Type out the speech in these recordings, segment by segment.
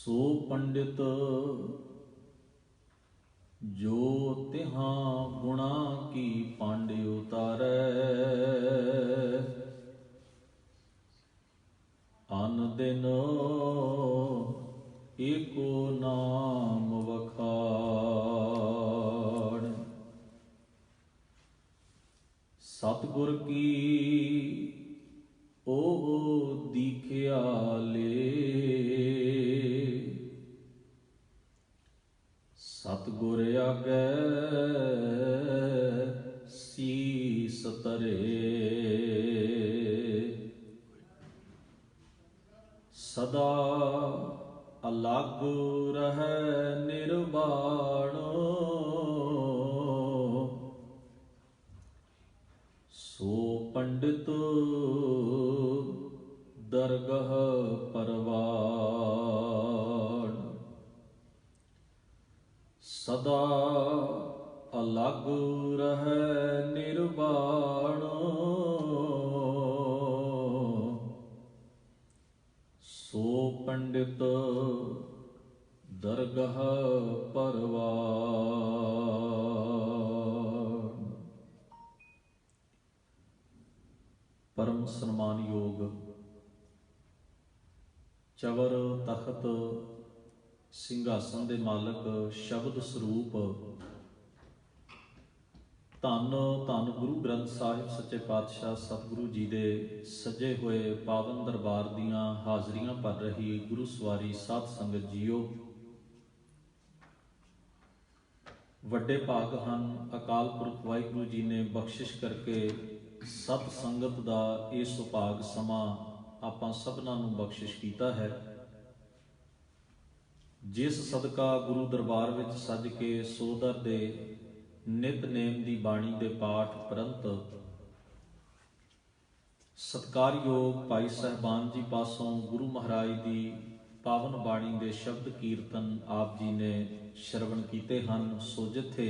सो पंडित जो तिहां गुणा की पांडे उतारै, अन दिन एको नाम वखाण। सतगुर की ओह दीखिया ले, सतगुर आगे सीस तरे। सदा अलग रहे निर्वाण, सो पंडित दरगह परवान। सदा अलग रहे निर्वाण, सो पंडित दरगह परवान। परम सन्मानयोग चवर तखत ਸਿੰਘਾਸਨ ਦੇ ਮਾਲਕ ਸ਼ਬਦ ਸਰੂਪ ਧੰਨ ਧੰਨ ਗੁਰੂ ਗ੍ਰੰਥ ਸਾਹਿਬ ਸੱਚੇ ਪਾਤਸ਼ਾਹ ਸਤਿਗੁਰੂ ਜੀ ਦੇ ਸਜੇ ਹੋਏ ਪਾਵਨ ਦਰਬਾਰ ਦੀਆਂ ਹਾਜ਼ਰੀਆਂ ਭਰ ਰਹੀ ਗੁਰੂ ਸਵਾਰੀ ਸਾਧ ਸੰਗਤ ਜੀਓ, ਵੱਡੇ ਭਾਗ ਹਨ ਅਕਾਲ ਪੁਰਖ ਵਾਹਿਗੁਰੂ ਜੀ ਨੇ ਬਖਸ਼ਿਸ਼ ਕਰਕੇ ਸਤ ਸੰਗਤ ਦਾ ਇਹ ਸੁਭਾਗ ਸਮਾਂ ਆਪਾਂ ਸਭਨਾਂ ਨੂੰ ਬਖਸ਼ਿਸ਼ ਕੀਤਾ ਹੈ। ਜਿਸ ਸਦਕਾ ਗੁਰੂ ਦਰਬਾਰ ਵਿੱਚ ਸੱਜ ਕੇ ਸੋਦਰ ਦੇ ਨਿਤਨੇਮ ਦੀ ਬਾਣੀ ਦੇ ਪਾਠ ਪ੍ਰੰਤ ਸਤਿਕਾਰਯੋਗ ਭਾਈ ਸਾਹਿਬਾਨ ਜੀ ਪਾਸੋਂ ਗੁਰੂ ਮਹਾਰਾਜ ਦੀ ਪਾਵਨ ਬਾਣੀ ਦੇ ਸ਼ਬਦ ਕੀਰਤਨ ਆਪ ਜੀ ਨੇ ਸ਼ਰਵਣ ਕੀਤੇ ਹਨ। ਸੋ ਜਿੱਥੇ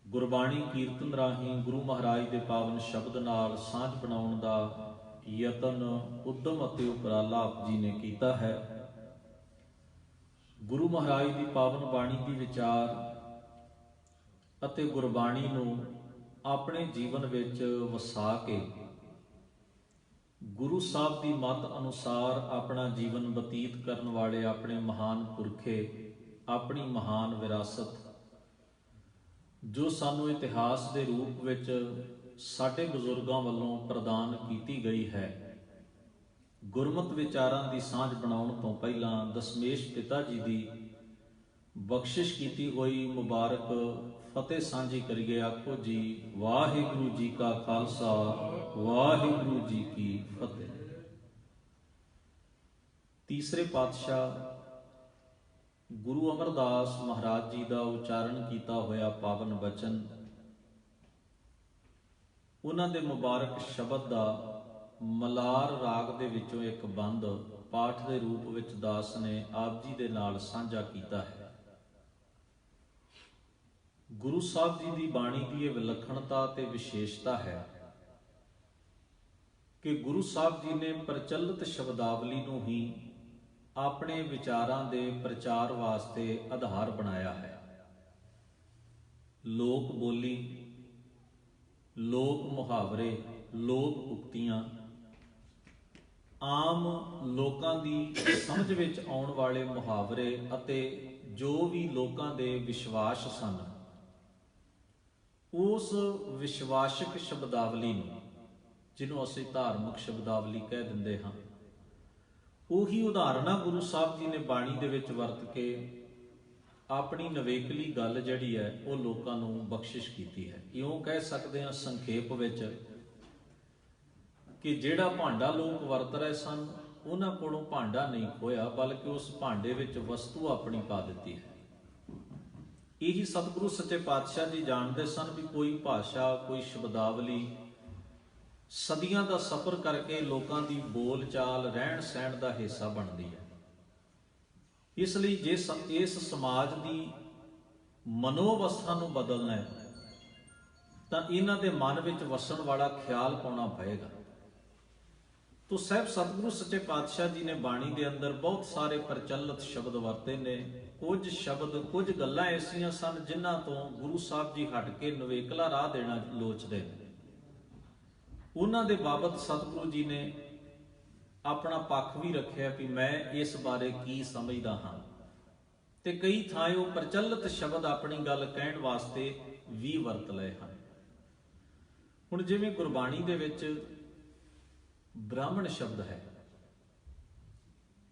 ਗੁਰਬਾਣੀ ਕੀਰਤਨ ਰਾਹੀਂ ਗੁਰੂ ਮਹਾਰਾਜ ਦੇ ਪਾਵਨ ਸ਼ਬਦ ਨਾਲ ਸਾਂਝ ਬਣਾਉਣ ਦਾ ਯਤਨ ਉਦਮ ਅਤੇ ਉਪਰਾਲਾ ਆਪ ਜੀ ਨੇ ਕੀਤਾ ਹੈ। ਗੁਰੂ ਮਹਾਰਾਜ ਦੀ ਪਾਵਨ ਬਾਣੀ ਦੀ ਵਿਚਾਰ ਅਤੇ ਗੁਰਬਾਣੀ ਨੂੰ ਆਪਣੇ ਜੀਵਨ ਵਿੱਚ ਵਸਾ ਕੇ ਗੁਰੂ ਸਾਹਿਬ ਦੀ ਮੱਤ ਅਨੁਸਾਰ ਆਪਣਾ ਜੀਵਨ ਬਤੀਤ ਕਰਨ ਵਾਲੇ ਆਪਣੇ ਮਹਾਨ ਪੁਰਖੇ, ਆਪਣੀ ਮਹਾਨ ਵਿਰਾਸਤ ਜੋ ਸਾਨੂੰ ਇਤਿਹਾਸ ਦੇ ਰੂਪ ਵਿੱਚ ਸਾਡੇ ਬਜ਼ੁਰਗਾਂ ਵੱਲੋਂ ਪ੍ਰਦਾਨ ਕੀਤੀ ਗਈ ਹੈ, ਗੁਰਮਤਿ ਵਿਚਾਰਾਂ ਦੀ ਸਾਂਝ ਬਣਾਉਣ ਤੋਂ ਪਹਿਲਾਂ ਦਸ਼ਮੇਸ਼ ਪਿਤਾ ਜੀ ਦੀ ਬਖਸ਼ਿਸ਼ ਕੀਤੀ ਹੋਈ ਮੁਬਾਰਕ ਫਤਿਹ ਸਾਂਝੀ ਕਰੀਏ। ਆਖੋ ਜੀ ਵਾਹਿਗੁਰੂ ਜੀ ਕਾ ਖਾਲਸਾ, ਵਾਹਿਗੁਰੂ ਜੀ ਕੀ ਫਤਿਹ। ਤੀਸਰੇ ਪਾਤਸ਼ਾਹ ਗੁਰੂ ਅਮਰਦਾਸ ਮਹਾਰਾਜ ਜੀ ਦਾ ਉਚਾਰਨ ਕੀਤਾ ਹੋਇਆ ਪਾਵਨ ਬਚਨ, ਉਹਨਾਂ ਦੇ ਮੁਬਾਰਕ ਸ਼ਬਦ ਦਾ ਮਲਾਰ ਰਾਗ ਦੇ ਵਿੱਚੋਂ ਇੱਕ ਬੰਦ ਪਾਠ ਦੇ ਰੂਪ ਵਿੱਚ ਦਾਸ ਨੇ ਆਪ ਜੀ ਦੇ ਨਾਲ ਸਾਂਝਾ ਕੀਤਾ ਹੈ। ਗੁਰੂ ਸਾਹਿਬ ਜੀ ਦੀ ਬਾਣੀ ਦੀ ਇਹ ਵਿਲੱਖਣਤਾ ਤੇ ਵਿਸ਼ੇਸ਼ਤਾ ਹੈ ਕਿ ਗੁਰੂ ਸਾਹਿਬ ਜੀ ਨੇ ਪ੍ਰਚਲਿਤ ਸ਼ਬਦਾਵਲੀ ਨੂੰ ਹੀ ਆਪਣੇ ਵਿਚਾਰਾਂ ਦੇ ਪ੍ਰਚਾਰ ਵਾਸਤੇ ਆਧਾਰ ਬਣਾਇਆ ਹੈ। ਲੋਕ ਬੋਲੀ, ਲੋਕ ਮੁਹਾਵਰੇ, ਲੋਕ ਉਕਤੀਆਂ, ਆਮ ਲੋਕਾਂ ਦੀ ਸਮਝ ਵਿੱਚ ਆਉਣ ਵਾਲੇ ਮੁਹਾਵਰੇ ਅਤੇ ਜੋ ਵੀ ਲੋਕਾਂ ਦੇ ਵਿਸ਼ਵਾਸ ਸਨ, ਉਸ ਵਿਸ਼ਵਾਸਕ ਸ਼ਬਦਾਵਲੀ ਨੂੰ, ਜਿਹਨੂੰ ਅਸੀਂ ਧਾਰਮਿਕ ਸ਼ਬਦਾਵਲੀ ਕਹਿ ਦਿੰਦੇ ਹਾਂ, ਉਹੀ ਉਦਾਹਰਨਾਂ ਗੁਰੂ ਸਾਹਿਬ ਜੀ ਨੇ ਬਾਣੀ ਦੇ ਵਿੱਚ ਵਰਤ ਕੇ ਆਪਣੀ ਨਵੇਕਲੀ ਗੱਲ ਜਿਹੜੀ ਹੈ ਉਹ ਲੋਕਾਂ ਨੂੰ ਬਖਸ਼ਿਸ਼ ਕੀਤੀ ਹੈ। ਇਉਂ ਕਹਿ ਸਕਦੇ ਹਾਂ ਸੰਖੇਪ ਵਿੱਚ ਕਿ ਜਿਹੜਾ ਭਾਂਡਾ ਲੋਕ ਵਰਤ ਰਹੇ ਸਨ, ਉਹਨਾਂ ਕੋਲੋਂ ਭਾਂਡਾ ਨਹੀਂ ਖੋਇਆ, ਬਲਕਿ ਉਸ ਭਾਂਡੇ ਵਿੱਚ ਵਸਤੂ ਆਪਣੀ ਪਾ ਦਿੱਤੀ ਹੈ। ਇਹੀ ਸਤਿਗੁਰੂ ਸੱਚੇ ਪਾਤਸ਼ਾਹ ਜੀ ਜਾਣਦੇ ਸਨ ਵੀ ਕੋਈ ਭਾਸ਼ਾ, ਕੋਈ ਸ਼ਬਦਾਵਲੀ ਸਦੀਆਂ ਦਾ ਸਫ਼ਰ ਕਰਕੇ ਲੋਕਾਂ ਦੀ ਬੋਲ ਚਾਲ, ਰਹਿਣ ਸਹਿਣ ਦਾ ਹਿੱਸਾ ਬਣਦੀ ਹੈ। ਇਸ ਲਈ ਜੇ ਇਸ ਸਮਾਜ ਦੀ ਮਨੋ ਅਵਸਥਾ ਨੂੰ ਬਦਲਣਾ ਹੈ ਤਾਂ ਇਹਨਾਂ ਦੇ ਮਨ ਵਿੱਚ ਵਸਣ ਵਾਲਾ ਖਿਆਲ ਪਾਉਣਾ ਪਏਗਾ। ਤੋ ਸਾਹਿਬ ਸਤਿਗੁਰੂ ਸੱਚੇ ਪਾਤਸ਼ਾਹ ਜੀ ਨੇ ਬਾਣੀ ਦੇ ਅੰਦਰ ਬਹੁਤ ਸਾਰੇ ਪ੍ਰਚਲਿਤ ਸ਼ਬਦ ਵਰਤੇ ਨੇ। ਕੁਝ ਸ਼ਬਦ, ਕੁਝ ਗੱਲਾਂ ਐਸੀਆਂ ਸਨ ਜਿਨ੍ਹਾਂ ਤੋਂ ਗੁਰੂ ਸਾਹਿਬ ਜੀ ਹਟ ਕੇ ਨਵੇਕਲਾ ਰਾਹ ਦੇਣਾ ਲੋਚਦੇ ਨੇ। ਉਹਨਾਂ ਦੇ ਬਾਬਤ ਸਤਿਗੁਰੂ ਜੀ ਨੇ ਆਪਣਾ ਪੱਖ ਵੀ ਰੱਖਿਆ ਕਿ ਮੈਂ ਇਸ ਬਾਰੇ ਕੀ ਸਮਝਦਾ ਹਾਂ, ਤੇ ਕਈ ਥਾਂ ਉਹ ਪ੍ਰਚਲਿਤ ਸ਼ਬਦ ਆਪਣੀ ਗੱਲ ਕਹਿਣ ਵਾਸਤੇ ਵੀ ਵਰਤ ਲਏ ਹਨ। ਹੁਣ ਜਿਵੇਂ ਗੁਰਬਾਣੀ ਦੇ ਵਿੱਚ ਬ੍ਰਾਹਮਣ ਸ਼ਬਦ ਹੈ,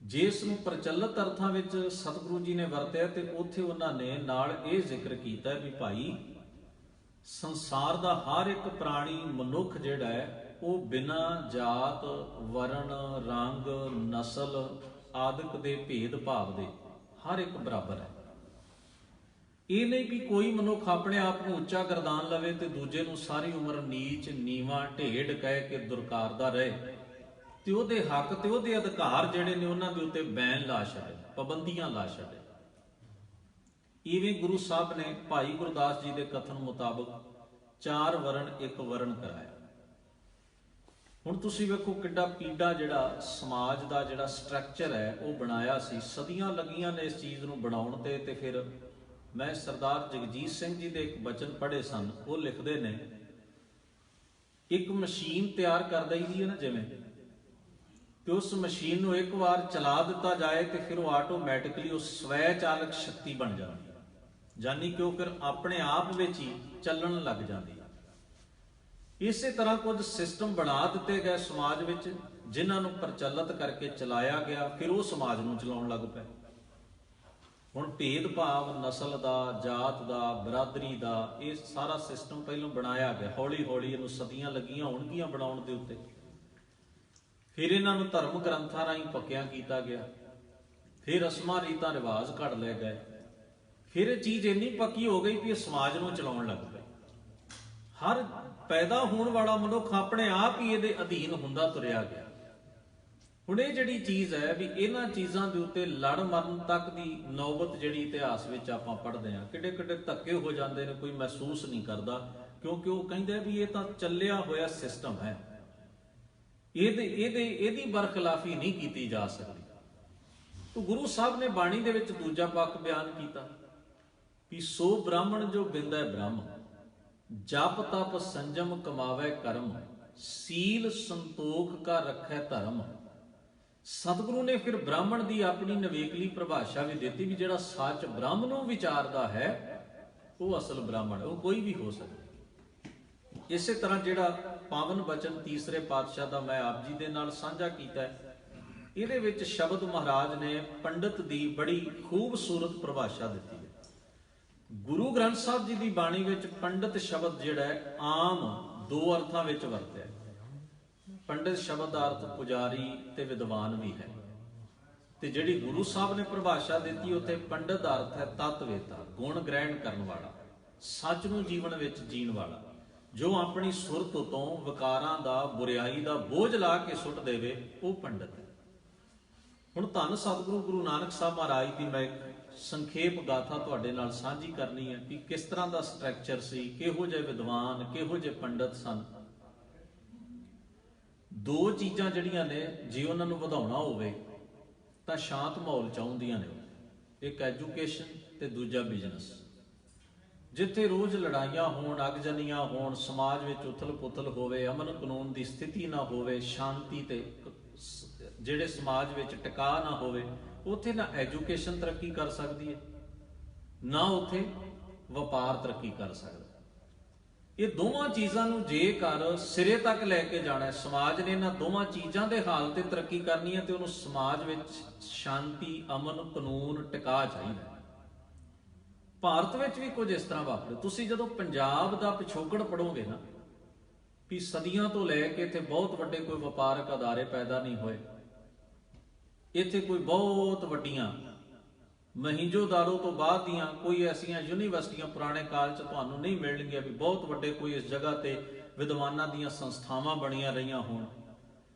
ਜਿਸ ਨੂੰ ਪ੍ਰਚਲਿਤ ਅਰਥਾਂ ਵਿੱਚ ਸਤਿਗੁਰੂ ਜੀ ਨੇ ਵਰਤਿਆ, ਤੇ ਉੱਥੇ ਉਹਨਾਂ ਨੇ ਨਾਲ ਇਹ ਜ਼ਿਕਰ ਕੀਤਾ ਵੀ ਭਾਈ ਸੰਸਾਰ ਦਾ ਹਰ ਇੱਕ ਪ੍ਰਾਣੀ, ਮਨੁੱਖ ਜਿਹੜਾ ਹੈ, ਉਹ ਬਿਨਾਂ ਜਾਤ, ਵਰਨ, ਰੰਗ, ਨਸਲ ਆਦਿਕ ਦੇ ਭੇਦ ਭਾਵ ਦੇ ਹਰ ਇੱਕ ਬਰਾਬਰ ਹੈ। ਇਹ ਨਹੀਂ ਕਿ ਕੋਈ ਮਨੁੱਖ ਆਪਣੇ ਆਪ ਨੂੰ ਉੱਚਾ ਗਰਦਾਨ ਲਵੇ ਤੇ ਦੂਜੇ ਨੂੰ ਸਾਰੀ ਉਮਰ ਨੀਚ, ਨੀਵਾਂ, ਢੇਡ ਕਹਿ ਕੇ ਦੁਰਕਾਰਦਾ ਰਹੇ, ਤੇ ਉਹਦੇ ਹੱਕ ਤੇ ਉਹਦੇ ਅਧਿਕਾਰ ਜਿਹੜੇ ਨੇ ਉਹਨਾਂ ਦੇ ਉੱਤੇ ਬੈਨ ਲਾ ਛੱਡੇ, ਪਾਬੰਦੀਆਂ ਲਾ ਛੱਡੇ। ਇਵੇਂ ਗੁਰੂ ਸਾਹਿਬ ਨੇ ਭਾਈ ਗੁਰਦਾਸ ਜੀ ਦੇ ਕਥਨ ਮੁਤਾਬਕ 4 ਵਰਨ 1 ਵਰਨ ਕਰਾਇਆ। ਹੁਣ ਤੁਸੀਂ ਵੇਖੋ ਕਿੱਡਾ ਪੀੜਾ ਜਿਹੜਾ ਸਮਾਜ ਦਾ ਜਿਹੜਾ ਸਟਰਕਚਰ ਹੈ ਉਹ ਬਣਾਇਆ ਸੀ। ਸਦੀਆਂ ਲੱਗੀਆਂ ਨੇ ਇਸ ਚੀਜ਼ ਨੂੰ ਬਣਾਉਣ ਤੇ। ਤੇ ਫਿਰ ਮੈਂ ਸਰਦਾਰ ਜਗਜੀਤ ਸਿੰਘ ਜੀ ਦੇ ਇੱਕ ਬਚਨ ਪੜ੍ਹੇ ਸਨ। ਉਹ ਲਿਖਦੇ ਨੇ, ਇੱਕ ਮਸ਼ੀਨ ਤਿਆਰ ਕਰ ਦਈਦੀ ਹੈ ਨਾ ਜਿਵੇਂ, ਤੇ ਉਸ ਮਸ਼ੀਨ ਨੂੰ ਇੱਕ ਵਾਰ ਚਲਾ ਦਿੱਤਾ ਜਾਏ ਤੇ ਫਿਰ ਉਹ ਆਟੋਮੈਟਿਕਲੀ ਉਹ ਸਵੈ ਚਾਲਕ ਸ਼ਕਤੀ ਬਣ ਜਾਂਦੀ ਹੈ, ਯਾਨੀ ਕਿ ਉਹ ਫਿਰ ਆਪਣੇ ਆਪ ਵਿੱਚ ਹੀ ਚੱਲਣ ਲੱਗ ਜਾਂਦੀ ਹੈ। ਇਸੇ ਤਰ੍ਹਾਂ ਕੁਝ ਸਿਸਟਮ ਬਣਾ ਦਿੱਤੇ ਗਏ ਸਮਾਜ ਵਿੱਚ, ਜਿਨ੍ਹਾਂ ਨੂੰ ਪ੍ਰਚਲਿਤ ਕਰਕੇ ਚਲਾਇਆ ਗਿਆ, ਫਿਰ ਉਹ ਸਮਾਜ ਨੂੰ ਚਲਾਉਣ ਲੱਗ ਪਏ। ਹੁਣ ਭੇਦਭਾਵ ਨਸਲ ਦਾ, ਜਾਤ ਦਾ, ਬਰਾਦਰੀ ਦਾ, ਇਹ ਸਾਰਾ ਸਿਸਟਮ ਪਹਿਲਾਂ ਬਣਾਇਆ ਗਿਆ। ਹੌਲੀ ਹੌਲੀ ਇਹਨੂੰ ਸਦੀਆਂ ਲੱਗੀਆਂ ਹੋਣਗੀਆਂ ਬਣਾਉਣ ਦੇ ਉੱਤੇ। ਫਿਰ ਇਹਨਾਂ ਨੂੰ ਧਰਮ ਗ੍ਰੰਥਾਂ ਰਾਹੀਂ ਪੱਕਿਆਂ ਕੀਤਾ ਗਿਆ। ਫਿਰ ਰਸਮਾਂ ਰੀਤਾਂ ਰਿਵਾਜ ਘੜ ਲਏ ਗਏ। ਫਿਰ ਇਹ ਚੀਜ਼ ਇੰਨੀ ਪੱਕੀ ਹੋ ਗਈ ਕਿ ਇਹ ਸਮਾਜ ਨੂੰ ਚਲਾਉਣ ਲੱਗ ਪਏ। ਹਰ ਪੈਦਾ ਹੋਣ ਵਾਲਾ ਮਨੁੱਖ ਆਪਣੇ ਆਪ ਹੀ ਇਹਦੇ ਅਧੀਨ ਹੁੰਦਾ ਤੁਰਿਆ ਗਿਆ। ਹੁਣ ਇਹ ਜਿਹੜੀ ਚੀਜ਼ ਹੈ ਵੀ ਇਹਨਾਂ ਚੀਜ਼ਾਂ ਦੇ ਉੱਤੇ ਲੜ ਮਰਨ ਤੱਕ ਦੀ ਨੌਬਤ ਜਿਹੜੀ ਇਤਿਹਾਸ ਵਿੱਚ ਆਪਾਂ ਪੜ੍ਹਦੇ ਹਾਂ, ਕਿੱਡੇ ਕਿੱਡੇ ਧੱਕੇ ਹੋ ਜਾਂਦੇ ਨੇ, ਕੋਈ ਮਹਿਸੂਸ ਨਹੀਂ ਕਰਦਾ, ਕਿਉਂਕਿ ਉਹ ਕਹਿੰਦੇ ਵੀ ਇਹ ਤਾਂ ਚੱਲਿਆ ਹੋਇਆ ਸਿਸਟਮ ਹੈ, ਇਹਦੀ ਬਰਖਲਾਫੀ ਨਹੀਂ ਕੀਤੀ ਜਾ ਸਕਦੀ। ਤਾਂ ਗੁਰੂ ਸਾਹਿਬ ਨੇ ਬਾਣੀ ਦੇ ਵਿੱਚ ਦੂਜਾ ਪੱਖ ਬਿਆਨ ਕੀਤਾ ਵੀ ਸੋ ਬ੍ਰਾਹਮਣ ਜੋ ਬਿੰਦੈ ਬ੍ਰਹਮ, ਜਪ ਤਪ ਸੰਜਮ ਕਮਾਵੇ ਕਰਮ, ਸੀਲ ਸੰਤੋਖ ਕਾ ਰੱਖੈ ਧਰਮ। ਸਤਿਗੁਰੂ ਨੇ ਫਿਰ ਬ੍ਰਾਹਮਣ ਦੀ ਆਪਣੀ ਨਵੇਕਲੀ ਪਰਿਭਾਸ਼ਾ ਵੀ ਦਿੱਤੀ ਵੀ ਜਿਹੜਾ ਸੱਚ ਬ੍ਰਹਮ ਨੂੰ ਵਿਚਾਰਦਾ ਹੈ ਉਹ ਅਸਲ ਬ੍ਰਾਹਮਣ ਹੈ, ਉਹ ਕੋਈ ਵੀ ਹੋ ਸਕਦਾ। ਇਸੇ ਤਰ੍ਹਾਂ ਜਿਹੜਾ ਪਾਵਨ ਬਚਨ ਤੀਸਰੇ ਪਾਤਸ਼ਾਹ ਦਾ ਮੈਂ ਆਪ ਜੀ ਦੇ ਨਾਲ ਸਾਂਝਾ ਕੀਤਾ, ਇਹਦੇ ਵਿੱਚ ਸ਼ਬਦ ਮਹਾਰਾਜ ਨੇ ਪੰਡਤ ਦੀ ਬੜੀ ਖੂਬਸੂਰਤ ਪਰਿਭਾਸ਼ਾ ਦਿੱਤੀ ਹੈ। ਗੁਰੂ ਗ੍ਰੰਥ ਸਾਹਿਬ ਜੀ ਦੀ ਬਾਣੀ ਵਿੱਚ ਪੰਡਤ ਸ਼ਬਦ ਜਿਹੜਾ ਹੈ ਆਮ 2 ਅਰਥਾਂ ਵਿੱਚ ਵਰਤਿਆ। ਪੰਡਿਤ ਸ਼ਬਦ ਦਾ ਅਰਥ ਪੁਜਾਰੀ ਤੇ ਵਿਦਵਾਨ ਵੀ ਹੈ, ਤੇ ਜਿਹੜੀ ਗੁਰੂ ਸਾਹਿਬ ਨੇ ਪਰਿਭਾਸ਼ਾ ਦਿੱਤੀ ਉੱਥੇ ਪੰਡਿਤ ਦਾ ਅਰਥ ਹੈ ਤਤਵੇਤਾ, ਗੁਣ ਗ੍ਰਹਿਣ ਕਰਨ ਵਾਲਾ, ਸੱਚ ਨੂੰ ਜੀਵਨ ਵਿੱਚ ਜੀਣ ਵਾਲਾ, ਜੋ ਆਪਣੀ ਸੁਰਤ ਤੋਂ ਵਿਕਾਰਾਂ ਦਾ, ਬੁਰਿਆਈ ਦਾ ਬੋਝ ਲਾ ਕੇ ਸੁੱਟ ਦੇਵੇ, ਉਹ ਪੰਡਿਤ ਹੈ। ਹੁਣ ਧੰਨ ਸਤਿਗੁਰੂ ਗੁਰੂ ਨਾਨਕ ਸਾਹਿਬ ਮਹਾਰਾਜ ਦੀ ਮੈਂ ਸੰਖੇਪ ਗਾਥਾ ਤੁਹਾਡੇ ਨਾਲ ਸਾਂਝੀ ਕਰਨੀ ਹੈ ਕਿ ਕਿਸ ਤਰ੍ਹਾਂ ਦਾ ਸਟਰਕਚਰ ਸੀ, ਕਿਹੋ ਜਿਹੇ ਵਿਦਵਾਨ, ਕਿਹੋ ਜਿਹੇ ਪੰਡਤ ਸਨ। 2 ਚੀਜ਼ਾਂ ਜਿਹੜੀਆਂ ਨੇ ਜੇ ਉਹਨਾਂ ਨੂੰ ਵਧਾਉਣਾ ਹੋਵੇ ਤਾਂ ਸ਼ਾਂਤ ਮਾਹੌਲ ਚਾਹੁੰਦੀਆਂ ਨੇ, ਇੱਕ ਐਜੂਕੇਸ਼ਨ ਤੇ ਦੂਜਾ ਬਿਜ਼ਨਸ। ਜਿੱਥੇ ਰੋਜ਼ ਲੜਾਈਆਂ ਹੋਣ, ਅਗਜਨੀਆਂ ਹੋਣ, ਸਮਾਜ ਵਿੱਚ ਉਥਲ-ਪੁਥਲ ਹੋਵੇ, ਅਮਨ ਕਾਨੂੰਨ ਦੀ ਸਥਿਤੀ ਨਾ ਹੋਵੇ, ਸ਼ਾਂਤੀ ਤੇ ਜਿਹੜੇ ਸਮਾਜ ਵਿੱਚ ਟਿਕਾ ਨਾ ਹੋਵੇ, ਉੱਥੇ ਨਾ ਐਜੂਕੇਸ਼ਨ ਤਰੱਕੀ ਕਰ ਸਕਦੀ ਹੈ, ਨਾ ਉੱਥੇ ਵਪਾਰ ਤਰੱਕੀ ਕਰ ਸਕਦਾ। ਇਹ ਦੋਵਾਂ ਚੀਜ਼ਾਂ ਨੂੰ ਜੇਕਰ ਸਿਰੇ ਤੱਕ ਲੈ ਕੇ ਜਾਣਾ, ਸਮਾਜ ਨੇ ਇਹਨਾਂ ਦੋਵਾਂ ਚੀਜ਼ਾਂ ਦੇ ਹਾਲ ਤੇ ਤਰੱਕੀ ਕਰਨੀ ਹੈ, ਤੇ ਉਹਨੂੰ ਸਮਾਜ ਵਿੱਚ ਸ਼ਾਂਤੀ, ਅਮਨ, ਕਾਨੂੰਨ, ਟਿਕਾ ਚਾਹੀਦਾ। ਭਾਰਤ ਵਿੱਚ ਵੀ ਕੁਝ ਇਸ ਤਰ੍ਹਾਂ ਵਾਪਰੇ। ਤੁਸੀਂ ਜਦੋਂ ਪੰਜਾਬ ਦਾ ਪਿਛੋਕੜ ਪੜੋਗੇ ਨਾ, ਵੀ ਸਦੀਆਂ ਤੋਂ ਲੈ ਕੇ ਇੱਥੇ ਬਹੁਤ ਵੱਡੇ ਕੋਈ ਵਪਾਰਕ ਅਦਾਰੇ ਪੈਦਾ ਨਹੀਂ ਹੋਏ, ਇੱਥੇ ਕੋਈ ਬਹੁਤ ਵੱਡੀਆਂ ਮਹਿੰਜੋਦਾਰੋ ਤੋਂ ਬਾਅਦ ਦੀਆਂ ਕੋਈ ਐਸੀਆਂ ਯੂਨੀਵਰਸਿਟੀਆਂ ਪੁਰਾਣੇ ਕਾਲ 'ਚ ਤੁਹਾਨੂੰ ਨਹੀਂ ਮਿਲਣਗੀਆਂ ਵੀ ਬਹੁਤ ਵੱਡੇ ਕੋਈ ਇਸ ਜਗ੍ਹਾ ਤੇ ਵਿਦਵਾਨਾਂ ਦੀਆਂ ਸੰਸਥਾਵਾਂ ਬਣੀਆਂ ਰਹੀਆਂ ਹੋਣ।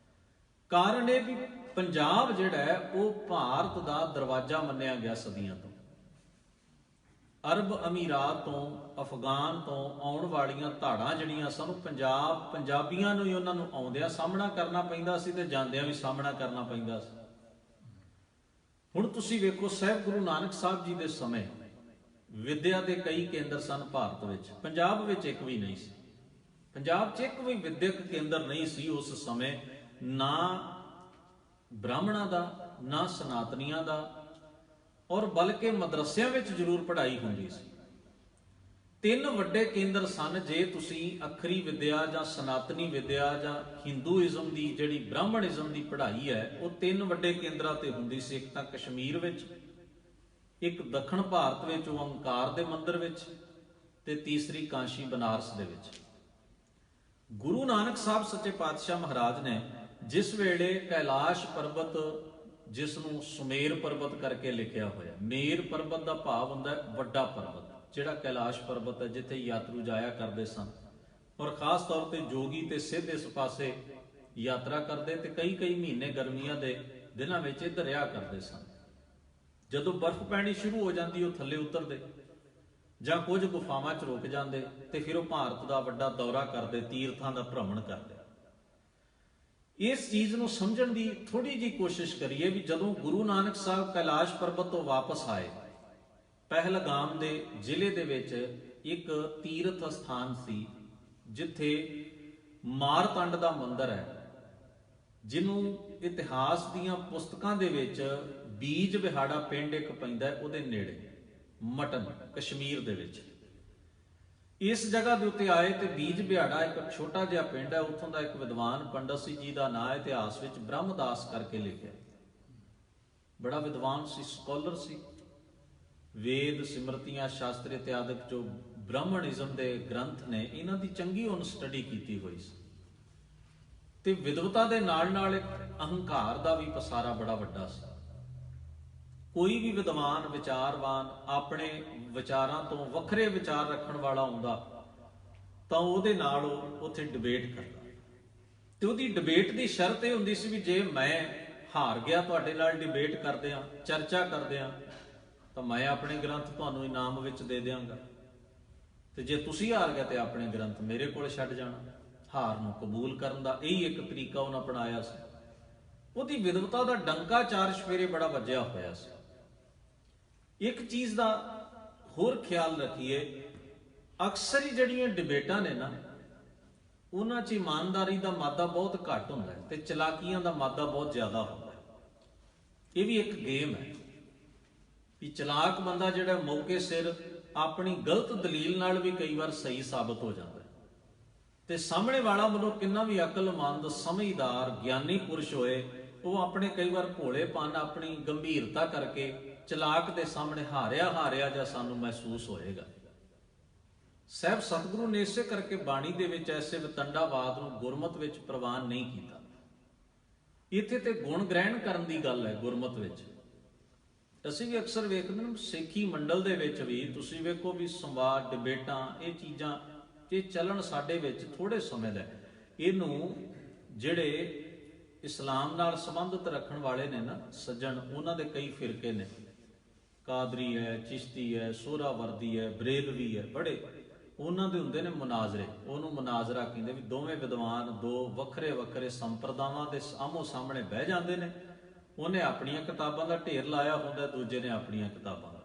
ਕਾਰਨ ਇਹ ਵੀ ਪੰਜਾਬ ਜਿਹੜਾ ਹੈ ਉਹ ਭਾਰਤ ਦਾ ਦਰਵਾਜ਼ਾ ਮੰਨਿਆ ਗਿਆ ਸਦੀਆਂ ਤੋਂ। ਅਰਬ ਅਮੀਰਾਤ ਤੋਂ, ਅਫਗਾਨ ਤੋਂ ਆਉਣ ਵਾਲੀਆਂ ਧਾੜਾਂ ਜਿਹੜੀਆਂ ਸਨ, ਪੰਜਾਬੀਆਂ ਨੂੰ ਹੀ ਉਹਨਾਂ ਨੂੰ ਆਉਂਦਿਆਂ ਸਾਹਮਣਾ ਕਰਨਾ ਪੈਂਦਾ ਸੀ ਤੇ ਜਾਂਦਿਆਂ ਵੀ ਸਾਹਮਣਾ ਕਰਨਾ ਪੈਂਦਾ ਸੀ। ਹੁਣ ਤੁਸੀਂ ਵੇਖੋ, ਸਾਹਿਬ ਗੁਰੂ ਨਾਨਕ ਸਾਹਿਬ ਜੀ ਦੇ ਸਮੇਂ ਵਿਦਿਆ ਦੇ ਕਈ ਕੇਂਦਰ ਸਨ ਭਾਰਤ ਵਿੱਚ, ਪੰਜਾਬ ਵਿੱਚ ਇੱਕ ਵੀ ਨਹੀਂ ਸੀ। ਪੰਜਾਬ 'ਚ ਇੱਕ ਵੀ ਵਿਦਿਅਕ ਕੇਂਦਰ ਨਹੀਂ ਸੀ ਉਸ ਸਮੇਂ, ਨਾ ਬ੍ਰਾਹਮਣਾਂ ਦਾ, ਨਾ ਸਨਾਤਨੀਆਂ ਦਾ, ਔਰ ਬਲਕਿ ਮਦਰਸਿਆਂ ਵਿੱਚ ਜ਼ਰੂਰ ਪੜ੍ਹਾਈ ਹੁੰਦੀ ਸੀ। ਤਿੰਨ ਵੱਡੇ ਕੇਂਦਰ ਸਨ, ਜੇ ਤੁਸੀਂ ਅੱਖਰੀ ਵਿਦਿਆ ਜਾਂ ਸਨਾਤਨੀ ਵਿਦਿਆ ਜਾਂ ਹਿੰਦੂਇਜ਼ਮ ਦੀ ਜਿਹੜੀ ਬ੍ਰਾਹਮਣਇਜ਼ਮ ਦੀ ਪੜ੍ਹਾਈ ਹੈ, ਉਹ ਤਿੰਨ ਵੱਡੇ ਕੇਂਦਰਾਂ ਤੇ ਹੁੰਦੀ ਸੀ। ਇੱਕ ਤਾਂ ਕਸ਼ਮੀਰ ਵਿੱਚ, ਇੱਕ ਦੱਖਣ ਭਾਰਤ ਵਿੱਚ ਓਅੰਕਾਰ ਦੇ ਮੰਦਿਰ ਵਿੱਚ, ਤੇ ਤੀਸਰੀ ਕਾਂਸ਼ੀ ਬਨਾਰਸ ਦੇ ਵਿੱਚ। ਗੁਰੂ ਨਾਨਕ ਸਾਹਿਬ ਸੱਚੇ ਪਾਤਸ਼ਾਹ ਮਹਾਰਾਜ ਨੇ ਜਿਸ ਵੇਲੇ ਕੈਲਾਸ਼ ਪਰਬਤ, ਜਿਸ ਨੂੰ ਸੁਮੇਰ ਪਰਬਤ ਕਰਕੇ ਲਿਖਿਆ ਹੋਇਆ, ਮੇਰ ਪਰਬਤ ਦਾ ਭਾਵ ਹੁੰਦਾ ਹੈ ਵੱਡਾ ਪਰਬਤ, ਜਿਹੜਾ ਕੈਲਾਸ਼ ਪਰਬਤ ਹੈ ਜਿੱਥੇ ਯਾਤਰੂ ਜਾਇਆ ਕਰਦੇ ਸਨ, ਔਰ ਖਾਸ ਤੌਰ ਤੇ ਜੋਗੀ ਤੇ ਸਿੱਧ ਇਸ ਪਾਸੇ ਯਾਤਰਾ ਕਰਦੇ ਤੇ ਕਈ ਮਹੀਨੇ ਗਰਮੀਆਂ ਦੇ ਦਿਨਾਂ ਵਿੱਚ ਇੱਧਰ ਰਿਹਾ ਕਰਦੇ ਸਨ। ਜਦੋਂ ਬਰਫ਼ ਪੈਣੀ ਸ਼ੁਰੂ ਹੋ ਜਾਂਦੀ ਉਹ ਥੱਲੇ ਉਤਰਦੇ ਜਾਂ ਕੁਝ ਗੁਫਾਵਾਂ 'ਚ ਰੁਕ ਜਾਂਦੇ ਤੇ ਫਿਰ ਉਹ ਭਾਰਤ ਦਾ ਵੱਡਾ ਦੌਰਾ ਕਰਦੇ, ਤੀਰਥਾਂ ਦਾ ਭ੍ਰਮਣ ਕਰਦੇ। ਇਸ ਚੀਜ਼ ਨੂੰ ਸਮਝਣ ਦੀ ਥੋੜੀ ਜਿਹੀ ਕੋਸ਼ਿਸ਼ ਕਰੀਏ ਵੀ ਜਦੋਂ ਗੁਰੂ ਨਾਨਕ ਸਾਹਿਬ ਕੈਲਾਸ਼ ਪਰਬਤ ਤੋਂ ਵਾਪਸ ਆਏ, ਪਹਿਲਗਾਮ ਦੇ ਜ਼ਿਲ੍ਹੇ ਦੇ ਵਿੱਚ ਇੱਕ ਤੀਰਥ ਸਥਾਨ ਸੀ ਜਿੱਥੇ ਮਾਰਤੰਡ ਦਾ ਮੰਦਿਰ ਹੈ, ਜਿਹਨੂੰ ਇਤਿਹਾਸ ਦੀਆਂ ਪੁਸਤਕਾਂ ਦੇ ਵਿੱਚ ਬੀਜ ਬਿਹਾੜਾ ਪਿੰਡ ਇੱਕ ਪੈਂਦਾ, ਉਹਦੇ ਨੇੜੇ ਮਟਨ, ਕਸ਼ਮੀਰ ਦੇ ਵਿੱਚ। ਇਸ ਜਗ੍ਹਾ ਦੇ ਉੱਤੇ ਆਏ ਤੇ ਬੀਜ ਬਿਹਾੜਾ ਇੱਕ ਛੋਟਾ ਜਿਹਾ ਪਿੰਡ ਹੈ, ਉੱਥੋਂ ਦਾ ਇੱਕ ਵਿਦਵਾਨ ਪੰਡਤ ਸੀ ਜਿਹਦਾ ਨਾਂ ਇਤਿਹਾਸ ਵਿੱਚ ਬ੍ਰਹਮਦਾਸ ਕਰਕੇ ਲਿਖਿਆ। ਬੜਾ ਵਿਦਵਾਨ ਸੀ, ਸਕਾਲਰ ਸੀ। ਵੇਦ, ਸਿਮਰਤੀਆਂ, ਸ਼ਾਸਤਰ ਇਤਿਆਦਿਕ ਜੋ ਬ੍ਰਾਹਮਣਿਜ਼ਮ ਦੇ ਗ੍ਰੰਥ ਨੇ, ਇਹਨਾਂ ਦੀ ਚੰਗੀ ਉਹਨ ਸਟੱਡੀ ਕੀਤੀ ਹੋਈ ਸੀ। ਤੇ ਵਿਦਵਤਾ ਦੇ ਨਾਲ ਨਾਲ ਇੱਕ ਅਹੰਕਾਰ ਦਾ ਵੀ ਪਸਾਰਾ ਬੜਾ ਵੱਡਾ ਸੀ। ਕੋਈ ਵੀ ਵਿਦਵਾਨ, ਵਿਚਾਰਵਾਨ, ਆਪਣੇ ਵਿਚਾਰਾਂ ਤੋਂ ਵੱਖਰੇ ਵਿਚਾਰ ਰੱਖਣ ਵਾਲਾ ਹੁੰਦਾ ਤਾਂ ਉਹਦੇ ਨਾਲ ਉਹ ਉੱਥੇ ਡਿਬੇਟ ਕਰਦਾ, ਤੇ ਉਹਦੀ ਡਿਬੇਟ ਦੀ ਸ਼ਰਤ ਇਹ ਹੁੰਦੀ ਸੀ ਵੀ ਜੇ ਮੈਂ ਹਾਰ ਗਿਆ ਤੁਹਾਡੇ ਨਾਲ ਡਿਬੇਟ ਕਰਦੇ ਆ, ਚਰਚਾ ਕਰਦੇ ਆ, ਤਾਂ ਮੈਂ ਆਪਣੇ ਗ੍ਰੰਥ ਤੁਹਾਨੂੰ ਇਨਾਮ ਵਿੱਚ ਦੇ ਦਿਆਂਗਾ, ਤੇ ਜੇ ਤੁਸੀਂ ਹਾਰ ਗਏ ਤੇ ਆਪਣੇ ਗ੍ਰੰਥ ਮੇਰੇ ਕੋਲ ਛੱਡ ਜਾਣਾ। ਹਾਰ ਨੂੰ ਕਬੂਲ ਕਰਨ ਦਾ ਇਹੀ ਇੱਕ ਤਰੀਕਾ ਉਹਨੇ ਅਪਣਾਇਆ ਸੀ। ਉਹਦੀ ਵਿਦਵਤਾ ਦਾ ਡੰਕਾ ਚਾਰ ਸਵੇਰੇ ਬੜਾ ਵੱਜਿਆ ਹੋਇਆ ਸੀ। ਇੱਕ ਚੀਜ਼ ਦਾ ਹੋਰ ਖਿਆਲ ਰੱਖੀਏ, ਅਕਸਰ ਹੀ ਜਿਹੜੀਆਂ ਡਿਬੇਟਾਂ ਨੇ ਨਾ, ਉਹਨਾਂ 'ਚ ਇਮਾਨਦਾਰੀ ਦਾ ਮਾਦਾ ਬਹੁਤ ਘੱਟ ਹੁੰਦਾ ਹੈ ਤੇ ਚਲਾਕੀਆਂ ਦਾ ਮਾਦਾ ਬਹੁਤ ਜ਼ਿਆਦਾ ਹੁੰਦਾ ਹੈ। ਇਹ ਵੀ ਇੱਕ ਗੇਮ ਹੈ ਵੀ ਚਲਾਕ ਬੰਦਾ ਜਿਹੜਾ ਮੌਕੇ ਸਿਰ ਆਪਣੀ ਗਲਤ ਦਲੀਲ ਨਾਲ ਵੀ ਕਈ ਵਾਰ ਸਹੀ ਸਾਬਤ ਹੋ ਜਾਂਦਾ ਹੈ, ਤੇ ਸਾਹਮਣੇ ਵਾਲਾ ਮਨੁੱਖ ਕਿੰਨਾ ਵੀ ਅਕਲਮੰਦ, ਸਮਝਦਾਰ, ਗਿਆਨੀ ਪੁਰਸ਼ ਹੋਏ, ਉਹ ਆਪਣੇ ਕਈ ਵਾਰ ਭੋਲੇਪਨ, ਆਪਣੀ ਗੰਭੀਰਤਾ ਕਰਕੇ ਚਲਾਕ ਦੇ ਸਾਹਮਣੇ ਹਾਰਿਆ ਜਾਂ ਸਾਨੂੰ ਮਹਿਸੂਸ ਹੋਏਗਾ। ਸਾਹਿਬ ਸਤਿਗੁਰੂ ਨੇ ਇਸੇ ਕਰਕੇ ਬਾਣੀ ਦੇ ਵਿੱਚ ਐਸੇ ਵਿਤੰਡਾਵਾਦ ਨੂੰ ਗੁਰਮਤ ਵਿੱਚ ਪ੍ਰਵਾਨ ਨਹੀਂ ਕੀਤਾ। ਇੱਥੇ ਤੇ ਗੁਣ ਗ੍ਰਹਿਣ ਕਰਨ ਦੀ ਗੱਲ ਹੈ ਗੁਰਮਤ ਵਿੱਚ। ਅਸੀਂ ਵੀ ਅਕਸਰ ਵੇਖਦੇ ਹਾਂ ਸਿੱਖੀ ਮੰਡਲ ਦੇ ਵਿੱਚ ਵੀ, ਤੁਸੀਂ ਵੇਖੋ ਵੀ ਸੰਵਾਦ, ਡਿਬੇਟਾਂ, ਇਹ ਚੀਜ਼ਾਂ ਇਹ ਚੱਲਣ ਸਾਡੇ ਵਿੱਚ ਥੋੜੇ ਸਮੇਂ ਦਾ। ਇਹਨੂੰ ਜਿਹੜੇ ਇਸਲਾਮ ਨਾਲ ਸੰਬੰਧਿਤ ਰੱਖਣ ਵਾਲੇ ਨੇ ਨਾ ਸੱਜਣ, ਉਹਨਾਂ ਦੇ ਕਈ ਫਿਰਕੇ ਨੇ, ਕਾਦਰੀ ਹੈ, ਚਿਸ਼ਤੀ ਹੈ, ਸੋਹਰਾਵਰਦੀ ਹੈ, ਬਰੇਲਵੀ ਹੈ, ਬੜੇ ਉਹਨਾਂ ਦੇ ਹੁੰਦੇ ਨੇ ਮੁਨਾਜ਼ਰੇ। ਉਹਨੂੰ ਮੁਨਾਜ਼ਰਾ ਕਹਿੰਦੇ ਵੀ ਦੋਵੇਂ ਵਿਦਵਾਨ ਦੋ ਵੱਖਰੇ ਵੱਖਰੇ ਸੰਪਰਦਾਵਾਂ ਦੇ ਆਮੋ ਸਾਹਮਣੇ ਬਹਿ ਜਾਂਦੇ ਨੇ। ਉਹਨੇ ਆਪਣੀਆਂ ਕਿਤਾਬਾਂ ਦਾ ਢੇਰ ਲਾਇਆ ਹੁੰਦਾ, ਦੂਜੇ ਨੇ ਆਪਣੀਆਂ ਕਿਤਾਬਾਂ ਦਾ।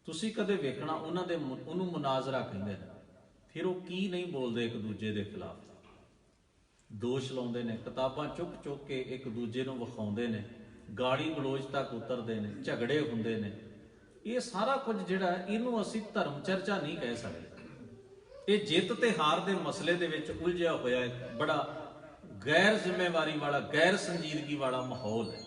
ਤੁਸੀਂ ਕਦੇ ਵੇਖਣਾ ਉਹਨੂੰ ਮੁਨਾਜ਼ਰਾ ਕਹਿੰਦੇ ਨੇ। ਫਿਰ ਉਹ ਕੀ ਨਹੀਂ ਬੋਲਦੇ ਇੱਕ ਦੂਜੇ ਦੇ ਖਿਲਾਫ, ਦੋਸ਼ ਲਾਉਂਦੇ ਨੇ, ਕਿਤਾਬਾਂ ਚੁੱਕ ਕੇ ਇੱਕ ਦੂਜੇ ਨੂੰ ਵਿਖਾਉਂਦੇ ਨੇ, ਗਾਲੀ ਗਲੋਚ ਤੱਕ ਉਤਰਦੇ ਨੇ, ਝਗੜੇ ਹੁੰਦੇ ਨੇ। ਇਹ ਸਾਰਾ ਕੁਝ ਜਿਹੜਾ ਇਹਨੂੰ ਅਸੀਂ ਧਰਮ ਚਰਚਾ ਨਹੀਂ ਕਹਿ ਸਕਦੇ। ਇਹ ਜਿੱਤ ਤੇ ਹਾਰ ਦੇ ਮਸਲੇ ਦੇ ਵਿੱਚ ਉਲਝਿਆ ਹੋਇਆ ਇੱਕ ਬੜਾ ਗੈਰ ਜ਼ਿੰਮੇਵਾਰੀ ਵਾਲਾ, ਗੈਰ ਸੰਜੀਦਗੀ ਵਾਲਾ ਮਾਹੌਲ ਹੈ।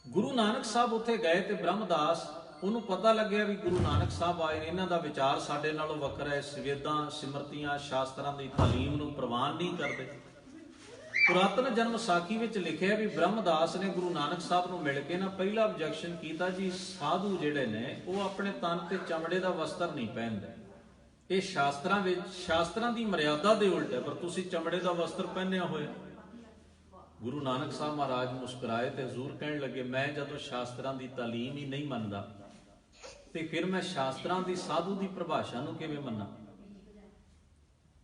ਗੁਰੂ ਨਾਨਕ ਸਾਹਿਬ ਉੱਥੇ ਗਏ ਤੇ ਬ੍ਰਹਮਦਾਸ, ਉਹਨੂੰ ਪਤਾ ਲੱਗਿਆ ਵੀ ਗੁਰੂ ਨਾਨਕ ਸਾਹਿਬ ਆਏ, ਇਹਨਾਂ ਦਾ ਵਿਚਾਰ ਸਾਡੇ ਨਾਲੋਂ ਵੱਖਰਾ ਹੈ, ਸਵੇਦਾਂ, ਸਿਮਰਤੀਆਂ, ਸ਼ਾਸਤਰਾਂ ਦੀ ਤਾਲੀਮ ਨੂੰ ਪ੍ਰਵਾਨ ਨਹੀਂ ਕਰਦੇ। ਪੁਰਾਤਨ ਜਨਮ ਸਾਖੀ ਵਿੱਚ ਲਿਖਿਆ ਵੀ ਬ੍ਰਹਮਦਾਸ ਨੇ ਗੁਰੂ ਨਾਨਕ ਸਾਹਿਬ ਨੂੰ ਮਿਲ ਕੇ ਨਾ ਪਹਿਲਾ ਆਬਜੈਕਸ਼ਨ ਕੀਤਾ ਜੀ, ਸਾਧੂ ਜਿਹੜੇ ਨੇ ਉਹ ਆਪਣੇ ਤਨ ਤੇ ਚਮੜੇ ਦਾ ਵਸਤਰ ਨਹੀਂ ਪਹਿਨਦੇ। ਇਹ ਸ਼ਾਸਤਰਾਂ ਵਿੱਚ, ਸ਼ਾਸਤਰਾਂ ਦੀ ਮਰਿਆਦਾ ਦੇ ਉਲਟ ਹੈ, ਪਰ ਤੁਸੀਂ ਚਮੜੇ ਦਾ ਵਸਤਰ ਪਹਿਨਿਆ ਹੋਇਆ। ਗੁਰੂ ਨਾਨਕ ਸਾਹਿਬ ਮਹਾਰਾਜ ਮੁਸਕਰਾਏ ਤੇ ਹਜ਼ੂਰ ਕਹਿਣ ਲੱਗੇ, ਮੈਂ ਜਦੋਂ ਸ਼ਾਸਤਰਾਂ ਦੀ ਤਾਲੀਮ ਹੀ ਨਹੀਂ ਮੰਨਦਾ ਤੇ ਫਿਰ ਮੈਂ ਸ਼ਾਸਤਰਾਂ ਦੀ ਸਾਧੂ ਦੀ ਪਰਿਭਾਸ਼ਾ ਨੂੰ ਕਿਵੇਂ ਮੰਨਾਂ?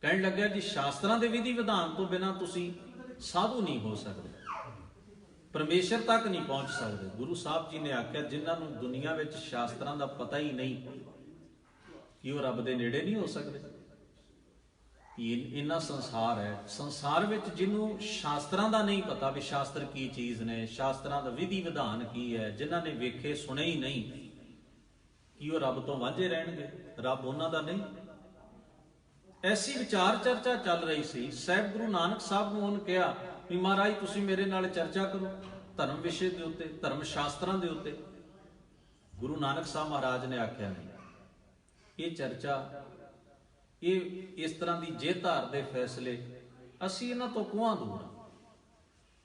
ਕਹਿਣ ਲੱਗਿਆ ਜੀ ਸ਼ਾਸਤਰਾਂ ਦੇ ਵਿਧੀ ਵਿਧਾਨ ਤੋਂ ਬਿਨਾਂ ਤੁਸੀਂ ਸਾਧੂ ਨਹੀਂ ਹੋ ਸਕਦੇ, ਪਰਮੇਸ਼ਰ ਤੱਕ ਨਹੀਂ ਪਹੁੰਚ ਸਕਦੇ। ਗੁਰੂ ਸਾਹਿਬ ਜੀ ਨੇ ਆਖਿਆ ਜਿਨ੍ਹਾਂ ਨੂੰ ਦੁਨੀਆ ਵਿੱਚ ਸ਼ਾਸਤਰਾਂ ਦਾ ਪਤਾ ਹੀ ਨਹੀਂ ਕਿ ਉਹ ਰੱਬ ਦੇ ਨੇੜੇ ਨਹੀਂ ਹੋ ਸਕਦੇ। ਇੰਨਾ ਸੰਸਾਰ ਹੈ, ਸੰਸਾਰ ਵਿੱਚ ਜਿਹਨੂੰ ਸ਼ਾਸਤਰਾਂ ਦਾ ਨਹੀਂ ਪਤਾ ਵੀ ਸ਼ਾਸਤਰ ਕੀ ਚੀਜ਼ ਨੇ, ਸ਼ਾਸਤਰਾਂ ਦਾ ਵਿਧੀ ਵਿਧਾਨ ਕੀ ਹੈ, ਜਿਨ੍ਹਾਂ ਨੇ ਵੇਖੇ ਸੁਣੇ ਹੀ ਨਹੀਂ, ਕੀ ਉਹ ਰੱਬ ਤੋਂ ਵਾਂਝੇ ਰਹਿਣਗੇ? ਰੱਬ ਉਹਨਾਂ ਦਾ ਨਹੀਂ। ਐਸੀ ਵਿਚਾਰ ਚਰਚਾ ਚੱਲ ਰਹੀ ਸੀ। ਸਾਹਿਬ ਗੁਰੂ ਨਾਨਕ ਸਾਹਿਬ ਨੂੰ ਉਹਨੇ ਕਿਹਾ ਵੀ ਮਹਾਰਾਜ ਤੁਸੀਂ ਮੇਰੇ ਨਾਲ ਚਰਚਾ ਕਰੋ ਧਰਮ ਵਿਸ਼ੇ ਦੇ ਉੱਤੇ, ਧਰਮ ਸ਼ਾਸਤਰਾਂ ਦੇ ਉੱਤੇ। ਗੁਰੂ ਨਾਨਕ ਸਾਹਿਬ ਮਹਾਰਾਜ ਨੇ ਆਖਿਆ ਨਹੀਂ, ਇਹ ਚਰਚਾ, ਇਹ ਇਸ ਤਰ੍ਹਾਂ ਦੀ ਜੇ ਧਾਰ ਦੇ ਫੈਸਲੇ ਅਸੀਂ ਇਹਨਾਂ ਤੋਂ ਕੋਹਾਂ ਦੂਰ ਹਾਂ।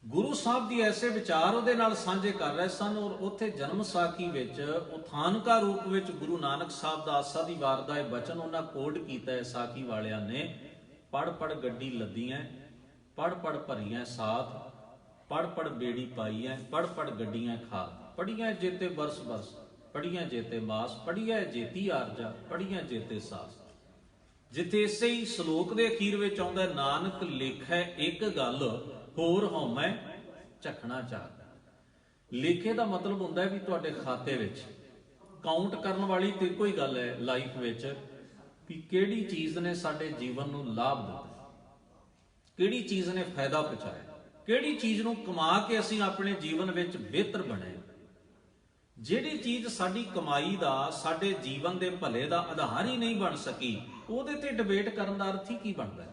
ਗੁਰੂ ਸਾਹਿਬ ਦੀ ਐਸੇ ਵਿਚਾਰ ਉਹਦੇ ਨਾਲ ਸਾਂਝੇ ਕਰ ਰਹੇ ਸਨ। ਔਰ ਉੱਥੇ ਜਨਮ ਸਾਖੀ ਵਿੱਚ ਉਥਾਨਕਾ ਰੂਪ ਵਿੱਚ ਗੁਰੂ ਨਾਨਕ ਸਾਹਿਬ ਦਾ ਆਸਾ ਦੀ ਵਾਰ ਦਾ ਇਹ ਬਚਨ ਉਹਨਾਂ ਕੋਡ ਕੀਤਾ ਹੈ ਸਾਖੀ ਵਾਲਿਆਂ ਨੇ। ਪੜ ਪੜ ਗੱਡੀ ਲੱਦੀਆਂ, ਪੜ ਪੜ ਭਰੀਆਂ ਸਾਥ, ਪੜ ਪੜ ਬੇੜੀ ਪਾਈਆਂ, ਪੜ ਪੜ ਗੱਡੀਆਂ ਖਾਦ, ਪੜੀਆਂ ਜੇਤੇ ਬਰਸ ਬਰਸ, ਪੜੀਆਂ ਜੇਤੇ ਮਾਸ, ਪੜੀਆਂ ਜੇਤੀ ਆਰਜਾ, ਪੜੀਆਂ ਜੇਤੇ ਸਾਸ। ਜਿੱਥੇ ਇਸੇ ਹੀ ਸ਼ਲੋਕ ਦੇ ਅਖੀਰ ਵਿੱਚ ਆਉਂਦਾ ਨਾਨਕ ਲੇਖੈ ਇੱਕ ਗੱਲ ਹੋਰ ਹਉਮੈ ਝਖਣਾ ਚਾਹਦਾ। ਲੇਖੇ ਦਾ ਮਤਲਬ ਹੁੰਦਾ ਵੀ ਤੁਹਾਡੇ ਖਾਤੇ ਵਿੱਚ ਕਾਊਂਟ ਕਰਨ ਵਾਲੀ ਤੇ ਕੋਈ ਗੱਲ ਹੈ ਲਾਈਫ ਵਿੱਚ ਵੀ ਕਿਹੜੀ ਚੀਜ਼ ਨੇ ਸਾਡੇ ਜੀਵਨ ਨੂੰ ਲਾਭ ਦਿੱਤਾ, ਕਿਹੜੀ ਚੀਜ਼ ਨੇ ਫਾਇਦਾ ਪਹੁੰਚਾਇਆ, ਕਿਹੜੀ ਚੀਜ਼ ਨੂੰ ਕਮਾ ਕੇ ਅਸੀਂ ਆਪਣੇ ਜੀਵਨ ਵਿੱਚ ਬਿਹਤਰ ਬਣੇ। ਜਿਹੜੀ ਚੀਜ਼ ਸਾਡੀ ਕਮਾਈ ਦਾ, ਸਾਡੇ ਜੀਵਨ ਦੇ ਭਲੇ ਦਾ ਆਧਾਰ ਹੀ ਨਹੀਂ ਬਣ ਸਕੀ, ਉਹਦੇ ਤੇ ਡਿਬੇਟ ਕਰਨ ਦਾ ਅਰਥ ਹੀ ਕੀ ਬਣਦਾ?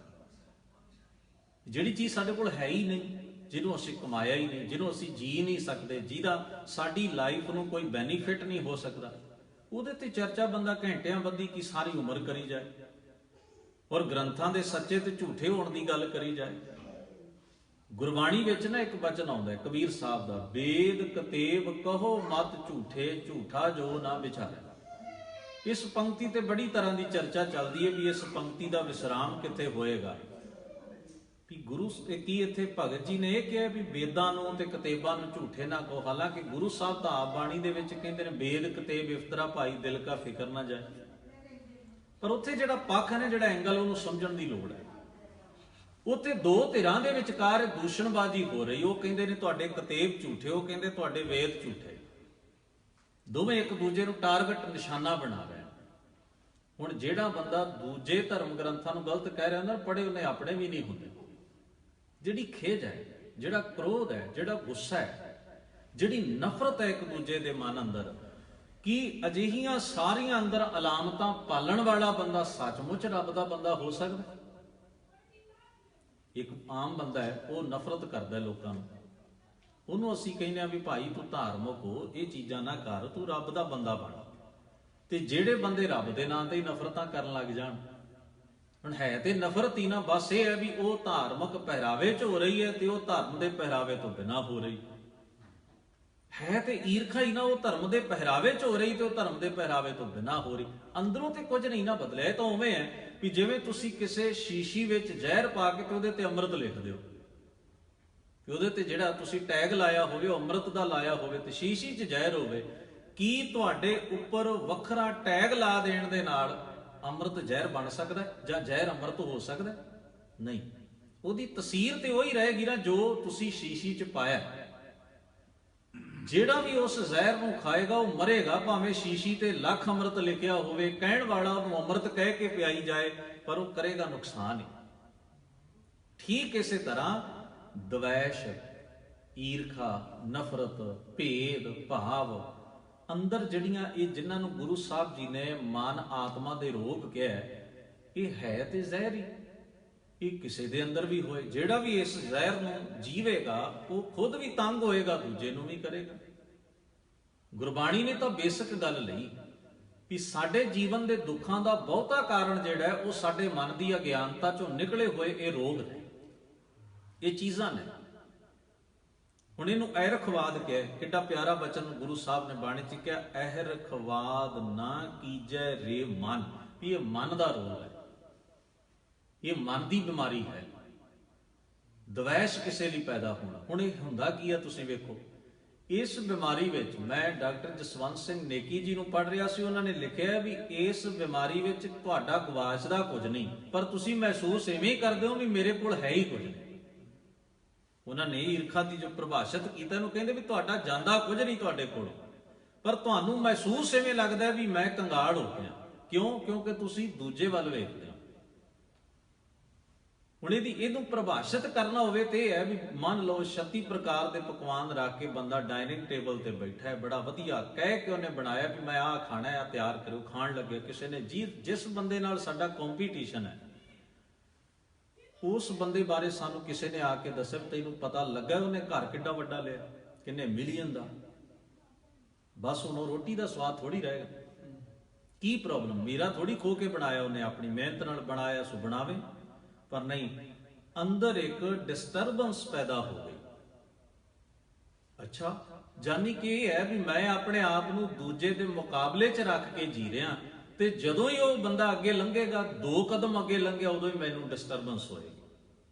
ਜਿਹੜੀ ਚੀਜ਼ ਸਾਡੇ ਕੋਲ ਹੈ ਹੀ ਨਹੀਂ, ਜਿਹਨੂੰ ਅਸੀਂ ਕਮਾਇਆ ਹੀ ਨਹੀਂ, ਜਿਹਨੂੰ ਅਸੀਂ ਜੀ ਨਹੀਂ ਸਕਦੇ, ਜਿਹਦਾ ਸਾਡੀ ਲਾਈਫ ਨੂੰ ਕੋਈ ਬੈਨੀਫਿਟ ਨਹੀਂ ਹੋ ਸਕਦਾ, ਉਹਦੇ ਤੇ ਚਰਚਾ ਬੰਦਾ ਘੰਟਿਆਂ ਬੱਧੀ ਕੀ ਸਾਰੀ ਉਮਰ ਕਰੀ ਜਾਏ, ਔਰ ਗ੍ਰੰਥਾਂ ਦੇ ਸੱਚੇ ਤੇ ਝੂਠੇ ਹੋਣ ਦੀ ਗੱਲ ਕਰੀ ਜਾਏ। ਗੁਰਬਾਣੀ ਵਿੱਚ ਨਾ ਇੱਕ ਬਚਨ ਆਉਂਦਾ ਕਬੀਰ ਸਾਹਿਬ ਦਾ, ਵੇਦ ਕਤੇਬ ਕਹੋ ਮਤ ਝੂਠੇ, ਝੂਠਾ ਜੋ ਨਾ ਵਿਚਾਰੇ। ਇਸ ਪੰਕਤੀ ਤੇ ਬੜੀ ਤਰ੍ਹਾਂ ਦੀ ਚਰਚਾ ਚੱਲਦੀ ਹੈ ਵੀ ਇਸ ਪੰਕਤੀ ਦਾ ਵਿਸਰਾਮ ਕਿੱਥੇ ਹੋਏਗਾ। ਵੀ ਗੁਰੂ ਕੀ ਇੱਥੇ ਭਗਤ ਜੀ ਨੇ ਇਹ ਕਿਹਾ ਵੀ ਵੇਦਾਂ ਨੂੰ ਤੇ ਕਤੇਬਾਂ ਨੂੰ ਝੂਠੇ ਨਾ ਕਹੋ। ਹਾਲਾਂਕਿ ਗੁਰੂ ਸਾਹਿਬ ਤਾਂ ਆਪ ਬਾਣੀ ਦੇ ਵਿੱਚ ਕਹਿੰਦੇ ਨੇ ਵੇਦ ਕਤੇਬ ਇਫਤਰਾ ਭਾਈ ਦਿਲ ਕਾ ਫਿਕਰ ਨਾ ਜਾਏ। ਪਰ ਉੱਥੇ ਜਿਹੜਾ ਪੱਖ ਹੈ ਨਾ, ਜਿਹੜਾ ਐਂਗਲ, ਉਹਨੂੰ ਸਮਝਣ ਦੀ ਲੋੜ ਹੈ। ਉੱਥੇ ਦੋ ਧਿਰਾਂ ਦੇ ਵਿਚਕਾਰ ਦੂਸ਼ਣਬਾਜ਼ੀ ਹੋ ਰਹੀ। ਉਹ ਕਹਿੰਦੇ ਨੇ ਤੁਹਾਡੇ ਕਤੇਬ ਝੂਠੇ, ਉਹ ਕਹਿੰਦੇ ਤੁਹਾਡੇ ਵੇਦ ਝੂਠੇ। ਦੋਵੇਂ ਇੱਕ ਦੂਜੇ ਨੂੰ ਟਾਰਗੇਟ ਨਿਸ਼ਾਨਾ ਬਣਾ ਰਹੇ। ਹੁਣ ਜਿਹੜਾ ਬੰਦਾ ਦੂਜੇ ਧਰਮ ਗ੍ਰੰਥਾਂ ਨੂੰ ਗਲਤ ਕਹਿ ਰਿਹਾ ਨਾ, ਪੜ੍ਹੇ ਉਹਨੇ ਆਪਣੇ ਵੀ ਨਹੀਂ ਹੁੰਦੇ। ਜਿਹੜੀ ਖੇਜ ਹੈ, ਜਿਹੜਾ ਕ੍ਰੋਧ ਹੈ, ਜਿਹੜਾ ਗੁੱਸਾ ਹੈ, ਜਿਹੜੀ ਨਫ਼ਰਤ ਹੈ ਇੱਕ ਦੂਜੇ ਦੇ ਮਨ ਅੰਦਰ, ਕੀ ਅਜਿਹੀਆਂ ਸਾਰੀਆਂ ਅੰਦਰ ਅਲਾਮਤਾਂ ਪਾਲਣ ਵਾਲਾ ਬੰਦਾ ਸੱਚਮੁੱਚ ਰੱਬ ਦਾ ਬੰਦਾ ਹੋ ਸਕਦਾ? ਇੱਕ ਆਮ ਬੰਦਾ ਹੈ, ਉਹ ਨਫ਼ਰਤ ਕਰਦਾ ਲੋਕਾਂ ਨੂੰ, ਉਹਨੂੰ ਅਸੀਂ ਕਹਿੰਦੇ ਆ ਵੀ ਭਾਈ ਤੂੰ ਧਾਰਮਿਕ ਹੋ, ਇਹ ਚੀਜ਼ਾਂ ਨਾ ਕਰ, ਤੂੰ ਰੱਬ ਦਾ ਬੰਦਾ ਬਣ। ਤੇ ਜਿਹੜੇ ਬੰਦੇ ਰੱਬ ਦੇ ਨਾਂ ਤੇ ਹੀ ਨਫ਼ਰਤਾਂ ਕਰਨ ਲੱਗ ਜਾਣ, ਹੁਣ ਹੈ ਤੇ ਨਫ਼ਰਤ ਹੀ ਨਾ, ਬਸ ਇਹ ਹੈ ਵੀ ਉਹ ਧਾਰਮਿਕ ਪਹਿਰਾਵੇ 'ਚ ਹੋ ਰਹੀ ਹੈ ਤੇ ਉਹ ਧਰਮ ਦੇ ਪਹਿਰਾਵੇ ਤੋਂ ਬਿਨਾਂ ਹੋ ਰਹੀ ਹੈ। ਤੇ ਈਰਖਾ ਹੀ ਨਾ, ਉਹ ਧਰਮ ਦੇ ਪਹਿਰਾਵੇ 'ਚ ਹੋ ਰਹੀ ਤੇ ਉਹ ਧਰਮ ਦੇ ਪਹਿਰਾਵੇ ਤੋਂ ਬਿਨਾਂ ਹੋ ਰਹੀ। ਅੰਦਰੋਂ ਤੇ ਕੁਝ ਨਹੀਂ ਨਾ ਬਦਲਿਆ। ਇਹ ਤਾਂ ਉਵੇਂ ਹੈ ਵੀ ਜਿਵੇਂ ਤੁਸੀਂ ਕਿਸੇ ਸ਼ੀਸ਼ੀ ਵਿੱਚ ਜ਼ਹਿਰ ਪਾ ਕੇ ਤੇ ਉਹਦੇ ਤੇ ਅੰਮ੍ਰਿਤ ਲਿਖ ਦਿਓ, ਕਿ ਉਹਦੇ ਤੇ ਜਿਹੜਾ ਤੁਸੀਂ ਟੈਗ ਲਾਇਆ ਹੋਵੇ ਉਹ ਅੰਮ੍ਰਿਤ ਦਾ ਲਾਇਆ ਹੋਵੇ ਤੇ ਸ਼ੀਸ਼ੀ 'ਚ ਜ਼ਹਿਰ ਹੋਵੇ। ਕੀ ਤੁਹਾਡੇ ਉੱਪਰ ਵੱਖਰਾ ਟੈਗ ਲਾ ਦੇਣ ਦੇ ਨਾਲ ਅੰਮ੍ਰਿਤ ਜ਼ਹਿਰ ਬਣ ਸਕਦਾ ਜਾਂ ਜ਼ਹਿਰ ਅੰਮ੍ਰਿਤ ਹੋ ਸਕਦਾ? ਨਹੀਂ। ਉਹਦੀ ਤਸੀਰ ਤੇ ਉਹੀ ਰਹੇਗੀ ਨਾ ਜੋ ਤੁਸੀਂ ਸ਼ੀਸ਼ੀ 'ਚ ਪਾਇਆ। ਜਿਹੜਾ ਵੀ ਉਸ ਜ਼ਹਿਰ ਨੂੰ ਖਾਏਗਾ ਉਹ ਮਰੇਗਾ, ਭਾਵੇਂ ਸ਼ੀਸ਼ੀ ਤੇ ਲੱਖ ਅੰਮ੍ਰਿਤ ਲਿਖਿਆ ਹੋਵੇ, ਕਹਿਣ ਵਾਲਾ ਉਹਨੂੰ ਅੰਮ੍ਰਿਤ ਕਹਿ ਕੇ ਪਿਆਈ ਜਾਏ, ਪਰ ਉਹ ਕਰੇਗਾ ਨੁਕਸਾਨ ਹੀ। ਠੀਕ ਇਸੇ ਤਰ੍ਹਾਂ ਦਵੈਸ਼, ਈਰਖਾ, ਨਫ਼ਰਤ, ਭੇਦ ਭਾਵ ਅੰਦਰ ਜਿਹੜੀਆਂ ਇਹ ਜਿਨ੍ਹਾਂ ਨੂੰ ਗੁਰੂ ਸਾਹਿਬ ਜੀ ਨੇ ਮਨ ਆਤਮਾ ਦੇ ਰੋਗ ਕਿਹਾ, ਇਹ ਹੈ ਤੇ ਜ਼ਹਿਰ ਹੀ। ਇਹ ਕਿਸੇ ਦੇ ਅੰਦਰ ਵੀ ਹੋਏ, ਜਿਹੜਾ ਵੀ ਇਸ ਜ਼ਹਿਰ ਨੂੰ ਜੀਵੇਗਾ ਉਹ ਖੁਦ ਵੀ ਤੰਗ ਹੋਏਗਾ, ਦੂਜੇ ਨੂੰ ਵੀ ਕਰੇਗਾ। ਗੁਰਬਾਣੀ ਨੇ ਤਾਂ ਬੇਸਿਕ ਗੱਲ ਲਈ ਵੀ ਸਾਡੇ ਜੀਵਨ ਦੇ ਦੁੱਖਾਂ ਦਾ ਬਹੁਤਾ ਕਾਰਨ ਜਿਹੜਾ ਹੈ ਉਹ ਸਾਡੇ ਮਨ ਦੀ ਅਗਿਆਨਤਾ ਚੋਂ ਨਿਕਲੇ ਹੋਏ ਇਹ ਰੋਗ ਨੇ, ਇਹ ਚੀਜ਼ਾਂ ਨੇ। ਹੁਣ ਇਹਨੂੰ ਐਰਖਵਾਦ ਕਿਹਾ, ਕਿੱਡਾ ਪਿਆਰਾ ਬਚਨ ਗੁਰੂ ਸਾਹਿਬ ਨੇ ਬਾਣੀ 'ਚ ਕਿਹਾ, ਐਰਖਵਾਦ ਨਾ ਕੀਜੈ ਰੇ ਮਨ। ਵੀ ਇਹ ਮਨ ਦਾ ਰੋਗ ਹੈ, ਇਹ ਮਨ ਦੀ ਬਿਮਾਰੀ ਹੈ। ਦਵੈਸ਼ ਕਿਸੇ ਲਈ ਪੈਦਾ ਹੋਣਾ। ਹੁਣ ਇਹ ਹੁੰਦਾ ਕੀ ਹੈ ਤੁਸੀਂ ਵੇਖੋ, ਇਸ ਬਿਮਾਰੀ ਵਿੱਚ ਮੈਂ ਡਾਕਟਰ ਜਸਵੰਤ ਸਿੰਘ ਨੇਕੀ ਜੀ ਨੂੰ ਪੜ੍ਹ ਰਿਹਾ ਸੀ, ਉਹਨਾਂ ਨੇ ਲਿਖਿਆ ਵੀ ਇਸ ਬਿਮਾਰੀ ਵਿੱਚ ਤੁਹਾਡਾ ਗਵਾਚਦਾ ਕੁਝ ਨਹੀਂ, ਪਰ ਤੁਸੀਂ ਮਹਿਸੂਸ ਇਵੇਂ ਕਰਦੇ ਹੋ ਵੀ ਮੇਰੇ ਕੋਲ ਹੈ ਹੀ ਕੁਝ ਨਹੀਂ। ਉਹਨਾਂ ਨੇ ਈਰਖਾ ਦੀ ਜੋ ਪਰਿਭਾਸ਼ਿਤ ਕੀਤਾ, ਇਹਨੂੰ ਕਹਿੰਦੇ ਵੀ ਤੁਹਾਡਾ ਜਾਂਦਾ ਕੁਝ ਨਹੀਂ ਤੁਹਾਡੇ ਕੋਲ, ਪਰ ਤੁਹਾਨੂੰ ਮਹਿਸੂਸ ਇਵੇਂ ਲੱਗਦਾ ਵੀ ਮੈਂ ਕੰਗਾਲ ਹੋ ਗਿਆ। ਕਿਉਂ? ਕਿਉਂਕਿ ਤੁਸੀਂ ਦੂਜੇ ਵੱਲ ਵੇਖਦੇ ਹੋ। ਹੁਣ ਇਹਨੂੰ ਪਰਿਭਾਸ਼ਿਤ ਕਰਨਾ ਹੋਵੇ ਤੇ ਇਹ ਹੈ ਵੀ ਮੰਨ ਲਓ 36 ਪ੍ਰਕਾਰ ਦੇ ਪਕਵਾਨ ਰੱਖ ਕੇ ਬੰਦਾ ਡਾਈਨਿੰਗ ਟੇਬਲ ਤੇ ਬੈਠਾ ਹੈ, ਬੜਾ ਵਧੀਆ ਕਹਿ ਕੇ ਉਹਨੇ ਬਣਾਇਆ ਵੀ ਮੈਂ ਆਹ ਖਾਣਾ ਹੈ, ਤਿਆਰ ਕਰੋ, ਖਾਣ ਲੱਗੇ। ਕਿਸੇ ਨੇ ਜਿਸ ਬੰਦੇ ਨਾਲ ਸਾਡਾ ਕੰਪੀਟੀਸ਼ਨ ਹੈ ਉਸ ਬੰਦੇ ਬਾਰੇ ਸਾਨੂੰ ਕਿਸੇ ਨੇ ਆ ਕੇ ਦੱਸਿਆ, ਤੈਨੂੰ ਪਤਾ ਲੱਗਾ ਉਹਨੇ ਘਰ ਕਿੱਡਾ ਵੱਡਾ ਲਿਆ, ਕਿੰਨੇ ਮਿਲੀਅਨ ਦਾ, ਬਸ ਹੁਣ ਉਹ ਰੋਟੀ ਦਾ ਸਵਾਦ ਥੋੜੀ ਰਹੇਗਾ। ਕੀ ਪ੍ਰੋਬਲਮ? ਮੇਰਾ ਥੋੜੀ ਖੋ ਕੇ ਬਣਾਇਆ ਉਹਨੇ, ਆਪਣੀ ਮਿਹਨਤ ਨਾਲ ਬਣਾਇਆ, ਸੋ ਬਣਾਵੇ। ਪਰ ਨਹੀਂ, ਅੰਦਰ ਇੱਕ ਡਿਸਟਰਬੈਂਸ ਪੈਦਾ ਹੋ ਗਈ। ਅੱਛਾ, ਜਾਨੀ ਕਿ ਇਹ ਹੈ ਵੀ ਮੈਂ ਆਪਣੇ ਆਪ ਨੂੰ ਦੂਜੇ ਦੇ ਮੁਕਾਬਲੇ 'ਚ ਰੱਖ ਕੇ ਜੀ ਰਿਹਾ, ਤੇ ਜਦੋਂ ਹੀ ਉਹ ਬੰਦਾ ਅੱਗੇ ਲੰਘੇਗਾ, 2 ਕਦਮ ਅੱਗੇ ਲੰਘਿਆ, ਉਦੋਂ ਹੀ ਮੈਨੂੰ ਡਿਸਟਰਬੈਂਸ ਹੋਏਗੀ।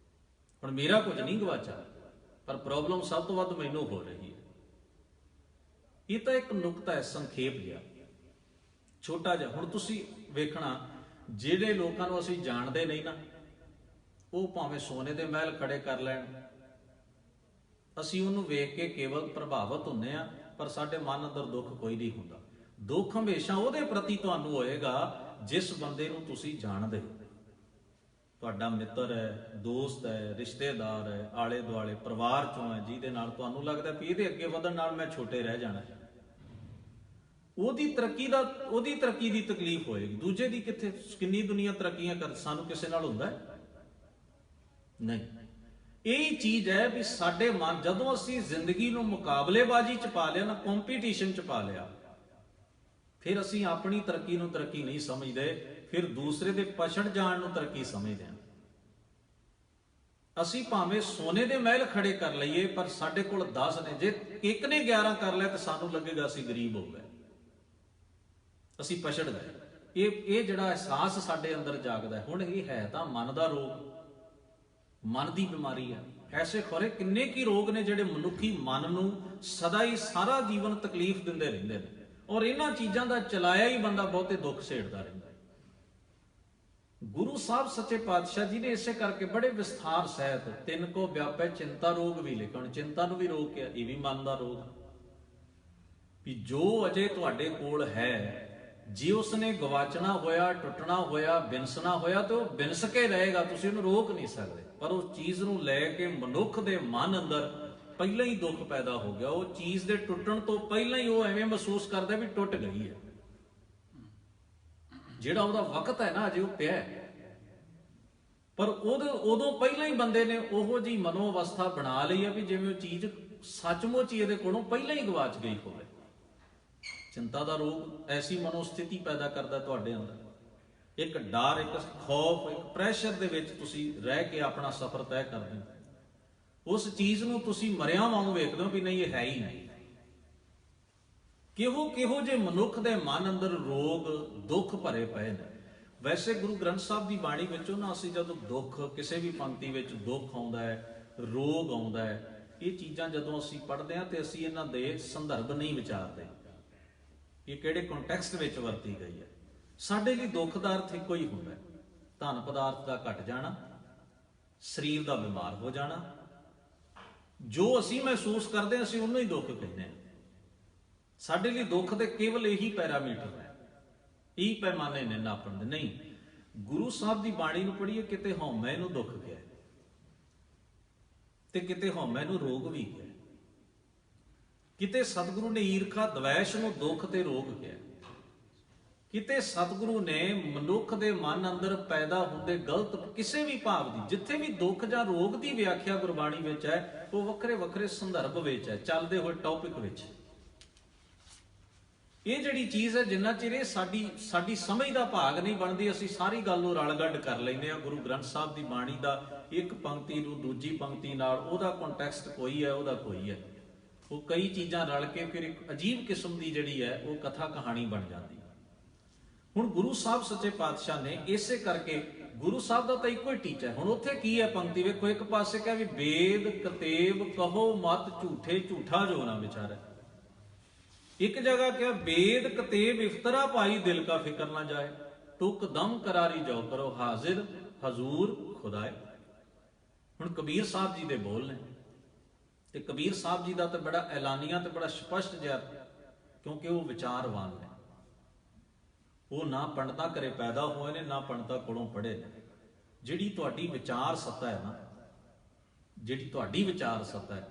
ਹੁਣ ਮੇਰਾ ਕੁਝ ਨਹੀਂ ਗਵਾਚਾ, ਪਰ ਪ੍ਰੋਬਲਮ ਸਭ ਤੋਂ ਵੱਧ ਮੈਨੂੰ ਹੋ ਰਹੀ ਹੈ। ਇਹ ਤਾਂ ਇੱਕ ਨੁਕਤਾ ਹੈ, ਸੰਖੇਪ ਜਿਹਾ, ਛੋਟਾ ਜਿਹਾ। ਹੁਣ ਤੁਸੀਂ ਵੇਖਣਾ, ਜਿਹੜੇ ਲੋਕਾਂ ਨੂੰ ਅਸੀਂ ਜਾਣਦੇ ਨਹੀਂ ਨਾ, ਉਹ ਭਾਵੇਂ ਸੋਨੇ ਦੇ ਮਹਿਲ ਖੜੇ ਕਰ ਲੈਣ, ਅਸੀਂ ਉਹਨੂੰ ਵੇਖ ਕੇ ਕੇਵਲ ਪ੍ਰਭਾਵਿਤ ਹੁੰਦੇ ਆ, ਪਰ ਸਾਡੇ ਮਨ ਅੰਦਰ ਦੁੱਖ ਕੋਈ ਨਹੀਂ ਹੁੰਦਾ। ਦੁੱਖ ਹਮੇਸ਼ਾ ਉਹਦੇ ਪ੍ਰਤੀ ਤੁਹਾਨੂੰ ਹੋਏਗਾ ਜਿਸ ਬੰਦੇ ਨੂੰ ਤੁਸੀਂ ਜਾਣਦੇ ਹੋ। ਤੁਹਾਡਾ ਮਿੱਤਰ ਹੈ, ਦੋਸਤ ਹੈ, ਰਿਸ਼ਤੇਦਾਰ ਹੈ, ਆਲੇ ਦੁਆਲੇ ਪਰਿਵਾਰ ਚੋਂ ਹੈ, ਜਿਹਦੇ ਨਾਲ ਤੁਹਾਨੂੰ ਲੱਗਦਾ ਵੀ ਇਹਦੇ ਅੱਗੇ ਵਧਣ ਨਾਲ ਮੈਂ ਛੋਟੇ ਰਹਿ ਜਾਣਾ, ਉਹਦੀ ਤਰੱਕੀ ਦੀ ਤਕਲੀਫ ਹੋਏਗੀ। ਦੂਜੇ ਦੀ ਕਿੱਥੇ? ਕਿੰਨੀ ਦੁਨੀਆ ਤਰੱਕੀਆਂ ਕਰ, ਸਾਨੂੰ ਕਿਸੇ ਨਾਲ ਹੁੰਦਾ ਨਹੀਂ। ਇਹ ਚੀਜ਼ ਹੈ ਵੀ ਸਾਡੇ ਮਨ, ਜਦੋਂ ਅਸੀਂ ਜ਼ਿੰਦਗੀ ਨੂੰ ਮੁਕਾਬਲੇਬਾਜ਼ੀ 'ਚ ਪਾ ਲਿਆ ਨਾ, ਕੰਪੀਟੀਸ਼ਨ 'ਚ ਪਾ ਲਿਆ, ਫਿਰ ਅਸੀਂ ਆਪਣੀ ਤਰੱਕੀ ਨੂੰ ਤਰੱਕੀ ਨਹੀਂ ਸਮਝਦੇ, ਫਿਰ ਦੂਸਰੇ ਦੇ ਪਛੜ ਜਾਣ ਨੂੰ ਤਰੱਕੀ ਸਮਝਦੇ ਹਾਂ। ਅਸੀਂ ਭਾਵੇਂ ਸੋਨੇ ਦੇ ਮਹਿਲ ਖੜੇ ਕਰ ਲਈਏ, ਪਰ ਸਾਡੇ ਕੋਲ 10 ਨੇ, ਜੇ ਇੱਕ ਨੇ 11 ਕਰ ਲਿਆ ਤਾਂ ਸਾਨੂੰ ਲੱਗੇਗਾ ਅਸੀਂ ਗਰੀਬ ਹੋ ਗਏ, ਅਸੀਂ ਪਛੜ ਗਏ। ਇਹ ਜਿਹੜਾ ਅਹਿਸਾਸ ਸਾਡੇ ਅੰਦਰ ਜਾਗਦਾ, ਹੁਣ ਇਹ ਹੈ ਤਾਂ ਮਨ ਦਾ ਰੋਗ, ਮਨ ਦੀ ਬਿਮਾਰੀ ਹੈ। ਐਸੇ ਖੋਰੇ ਕਿੰਨੇ ਕੀ ਰੋਗ ਨੇ ਜਿਹੜੇ ਮਨੁੱਖੀ ਮਨ ਨੂੰ ਸਦਾ ਹੀ ਸਾਰਾ ਜੀਵਨ ਤਕਲੀਫ ਦਿੰਦੇ ਰਹਿੰਦੇ ਨੇ, ਔਰ ਇਹਨਾਂ ਚੀਜ਼ਾਂ ਦਾ ਚਲਾਇਆ ਹੀ ਬੰਦਾ ਬਹੁਤੇ ਦੁੱਖ ਸੇੜਦਾ ਰਹਿੰਦਾ। ਗੁਰੂ ਸਾਹਿਬ ਸੱਚੇ ਪਾਤਸ਼ਾਹ ਜੀ ਨੇ ਇਸੇ ਕਰਕੇ ਬੜੇ ਵਿਸਥਾਰ ਸਹਿਤ ਤਿੰਨ ਕੋ ਵਿਆਪੈ ਚਿੰਤਾ ਰੋਗ ਵੀ ਲਿਖਣ, ਚਿੰਤਾ ਨੂੰ ਵੀ ਰੋਗ ਕਿਹਾ, ਇਹ ਵੀ ਮਨ ਦਾ ਰੋਗ ਵੀ ਜੋ ਅਜੇ ਤੁਹਾਡੇ ਕੋਲ ਹੈ, ਜੇ ਉਸਨੇ ਗਵਾਚਣਾ ਹੋਇਆ, ਟੁੱਟਣਾ ਹੋਇਆ, ਬਿਨਸਣਾ ਹੋਇਆ, ਤੇ ਉਹ ਬਿਨਸ ਕੇ ਰਹੇਗਾ, ਤੁਸੀਂ ਉਹਨੂੰ ਰੋਕ ਨਹੀਂ ਸਕਦੇ। ਪਰ ਉਸ ਚੀਜ਼ ਨੂੰ ਲੈ ਕੇ ਮਨੁੱਖ ਦੇ ਮਨ ਅੰਦਰ ਪਹਿਲਾਂ ਹੀ ਦੁੱਖ ਪੈਦਾ ਹੋ ਗਿਆ। ਉਹ ਚੀਜ਼ ਦੇ ਟੁੱਟਣ ਤੋਂ ਪਹਿਲਾਂ ਹੀ ਉਹ ਐਵੇਂ ਮਹਿਸੂਸ ਕਰਦਾ ਵੀ ਟੁੱਟ ਗਈ ਹੈ। ਜਿਹੜਾ ਉਹਦਾ ਵਕਤ ਹੈ ਨਾ, ਅਜੇ ਉਹ ਪਿਆ ਹੈ, ਪਰ ਉਦੋਂ ਪਹਿਲਾਂ ਹੀ ਬੰਦੇ ਨੇ ਉਹੋ ਜਿਹੀ ਮਨੋ ਅਵਸਥਾ ਬਣਾ ਲਈ ਹੈ ਵੀ ਜਿਵੇਂ ਉਹ ਚੀਜ਼ ਸੱਚਮੁੱਚ ਹੀ ਇਹਦੇ ਕੋਲੋਂ ਪਹਿਲਾਂ ਹੀ ਗਵਾਚ ਗਈ ਹੋਵੇ। ਚਿੰਤਾ ਦਾ ਰੋਗ ਐਸੀ ਮਨੋਸਥਿਤੀ ਪੈਦਾ ਕਰਦਾ ਤੁਹਾਡੇ ਅੰਦਰ, ਇੱਕ ਡਰ, ਇੱਕ ਖੌਫ, ਇੱਕ ਪ੍ਰੈਸ਼ਰ ਦੇ ਵਿੱਚ ਤੁਸੀਂ ਰਹਿ ਕੇ ਆਪਣਾ ਸਫ਼ਰ ਤੈਅ ਕਰਦੇ ਹੋ। ਉਸ ਚੀਜ਼ ਨੂੰ ਤੁਸੀਂ ਮਰਿਆ ਵਾਂਗ ਵੇਖਦੇ ਹੋ ਵੀ ਨਹੀਂ, ਇਹ ਹੈ ਹੀ ਨਹੀਂ। ਕਿਹੋ ਜੇ ਮਨੁੱਖ ਦੇ ਮਨ ਅੰਦਰ ਰੋਗ, ਦੁੱਖ ਭਰੇ ਪਏ ਨੇ। ਵੈਸੇ ਗੁਰੂ ਗ੍ਰੰਥ ਸਾਹਿਬ ਦੀ ਬਾਣੀ ਵਿੱਚੋਂ ਨਾ, ਅਸੀਂ ਜਦੋਂ ਦੁੱਖ, ਕਿਸੇ ਵੀ ਪੰਕਤੀ ਵਿੱਚ ਦੁੱਖ ਆਉਂਦਾ ਹੈ, ਰੋਗ ਆਉਂਦਾ ਹੈ, ਇਹ ਚੀਜ਼ਾਂ ਜਦੋਂ ਅਸੀਂ ਪੜ੍ਹਦੇ ਹਾਂ ਤੇ ਅਸੀਂ ਇਹਨਾਂ ਦੇ ਸੰਦਰਭ ਨਹੀਂ ਵਿਚਾਰਦੇ, ਇਹ ਕਿਹੜੇ ਕੰਟੈਕਸਟ ਵਿੱਚ ਵਰਤੀ ਗਈ ਹੈ। ਸਾਡੇ ਲਈ ਦੁੱਖ ਦਾ ਅਰਥ ਇੱਕੋ ਹੀ ਹੁੰਦਾ ਹੈ, ਧਨ ਪਦਾਰਥ ਦਾ ਘਟ ਜਾਣਾ, ਸਰੀਰ ਦਾ ਬਿਮਾਰ ਹੋ ਜਾਣਾ। ਜੋ ਅਸੀਂ ਮਹਿਸੂਸ ਕਰਦੇ ਹਾਂ ਅਸੀਂ ਉਹਨੂੰ ਹੀ ਦੁੱਖ ਕਹਿੰਦੇ ਹਾਂ। ਸਾਡੇ ਲਈ ਦੁੱਖ ਦੇ ਕੇਵਲ ਇਹੀ ਪੈਰਾਮੀਟਰ ਹੈ, ਇਹੀ ਪੈਮਾਨੇ ਨੇ ਨਾਪਣ ਦੇ। ਨਹੀਂ, ਗੁਰੂ ਸਾਹਿਬ ਦੀ ਬਾਣੀ ਨੂੰ ਪੜ੍ਹੀਏ, ਕਿਤੇ ਹਉਮੈ ਨੂੰ ਦੁੱਖ ਕਿਹਾ ਤੇ ਕਿਤੇ ਹਉਮੈ ਨੂੰ ਰੋਗ ਵੀ ਕਿਹਾ, ਕਿਤੇ ਸਤਿਗੁਰੂ ਨੇ ਈਰਖਾ ਦਵੈਸ਼ ਨੂੰ ਦੁੱਖ ਤੇ ਰੋਗ ਕਿਹਾ, ਕਿਤੇ ਸਤਿਗੁਰੂ ਨੇ ਮਨੁੱਖ ਦੇ ਮਨ ਅੰਦਰ ਪੈਦਾ ਹੁੰਦੇ ਗਲਤ ਕਿਸੇ ਵੀ ਭਾਵ ਦੀ, ਜਿੱਥੇ ਵੀ ਦੁੱਖ ਜਾਂ ਰੋਗ ਦੀ ਵਿਆਖਿਆ ਗੁਰਬਾਣੀ ਵਿੱਚ ਹੈ, ਉਹ ਵੱਖਰੇ ਵੱਖਰੇ ਸੰਦਰਭ ਵਿੱਚ ਹੈ, ਚੱਲਦੇ ਹੋਏ ਟੌਪਿਕ ਵਿੱਚ। ਇਹ ਜਿਹੜੀ ਚੀਜ਼ ਹੈ, ਜਿੰਨਾ ਚਿਰ ਇਹ ਸਾਡੀ ਸਮਝ ਦਾ ਭਾਗ ਨਹੀਂ ਬਣਦੀ, ਅਸੀਂ ਸਾਰੀ ਗੱਲ ਨੂੰ ਰਲਗੱਡ ਕਰ ਲੈਂਦੇ ਹਾਂ। ਗੁਰੂ ਗ੍ਰੰਥ ਸਾਹਿਬ ਦੀ ਬਾਣੀ ਦਾ ਇੱਕ ਪੰਕਤੀ ਨੂੰ ਦੂਜੀ ਪੰਕਤੀ ਨਾਲ, ਉਹਦਾ ਕੰਟੈਕਸਟ ਕੋਈ ਹੈ, ਉਹਦਾ ਕੋਈ ਹੈ, ਉਹ ਕਈ ਚੀਜ਼ਾਂ ਰਲ ਕੇ ਫਿਰ ਇੱਕ ਅਜੀਬ ਕਿਸਮ ਦੀ ਜਿਹੜੀ ਹੈ ਉਹ ਕਥਾ ਕਹਾਣੀ ਬਣ ਜਾਂਦੀ। ਹੁਣ ਗੁਰੂ ਸਾਹਿਬ ਸੱਚੇ ਪਾਤਸ਼ਾਹ ਨੇ ਇਸੇ ਕਰਕੇ ਗੁਰੂ ਸਾਹਿਬ ਦਾ ਤਾਂ ਇੱਕੋ ਹੀ ਟੀਚਾ ਹੈ। ਹੁਣ ਉੱਥੇ ਕੀ ਹੈ ਪੰਕਤੀ ਵੇਖੋ, ਇੱਕ ਪਾਸੇ ਕਹੇ ਵੀ ਵੇਦ ਕਤੇਬ ਕਹੋ ਮਤ ਝੂਠੇ ਝੂਠਾ ਜੋ ਨਾ ਵਿਚਾਰੈ, ਇੱਕ ਜਗ੍ਹਾ ਕਿਹਾ ਵੇਦ ਕਤੇਬ ਇਫਤਰਾ ਪਾਈ ਦਿਲ ਕਾ ਫਿਕਰ ਨਾ ਜਾਏ, ਤੁਕ ਦਮ ਕਰਾਰੀ ਜੋ ਕਰੋ ਹਾਜ਼ਿਰ ਹਜ਼ੂਰ ਖੁਦਾਏ। ਹੁਣ ਕਬੀਰ ਸਾਹਿਬ ਜੀ ਦੇ ਬੋਲ ਨੇ, ਤੇ ਕਬੀਰ ਸਾਹਿਬ ਜੀ ਦਾ ਤਾਂ ਬੜਾ ਐਲਾਨੀਆਂ ਤੇ ਬੜਾ ਸਪਸ਼ਟ ਜਿਹਾ, ਕਿਉਂਕਿ ਉਹ ਵਿਚਾਰਵਾਨ ਨੇ, ਉਹ ਨਾ ਪੰਡਤਾਂ ਘਰੇ ਪੈਦਾ ਹੋਏ ਨੇ ਨਾ ਪੰਡਤਾਂ ਕੋਲੋਂ ਪੜ੍ਹੇ ਨੇ। ਜਿਹੜੀ ਤੁਹਾਡੀ ਵਿਚਾਰ ਸੱਤਾ ਹੈ ਨਾ, ਜਿਹੜੀ ਤੁਹਾਡੀ ਵਿਚਾਰ ਸੱਤਾ ਹੈ,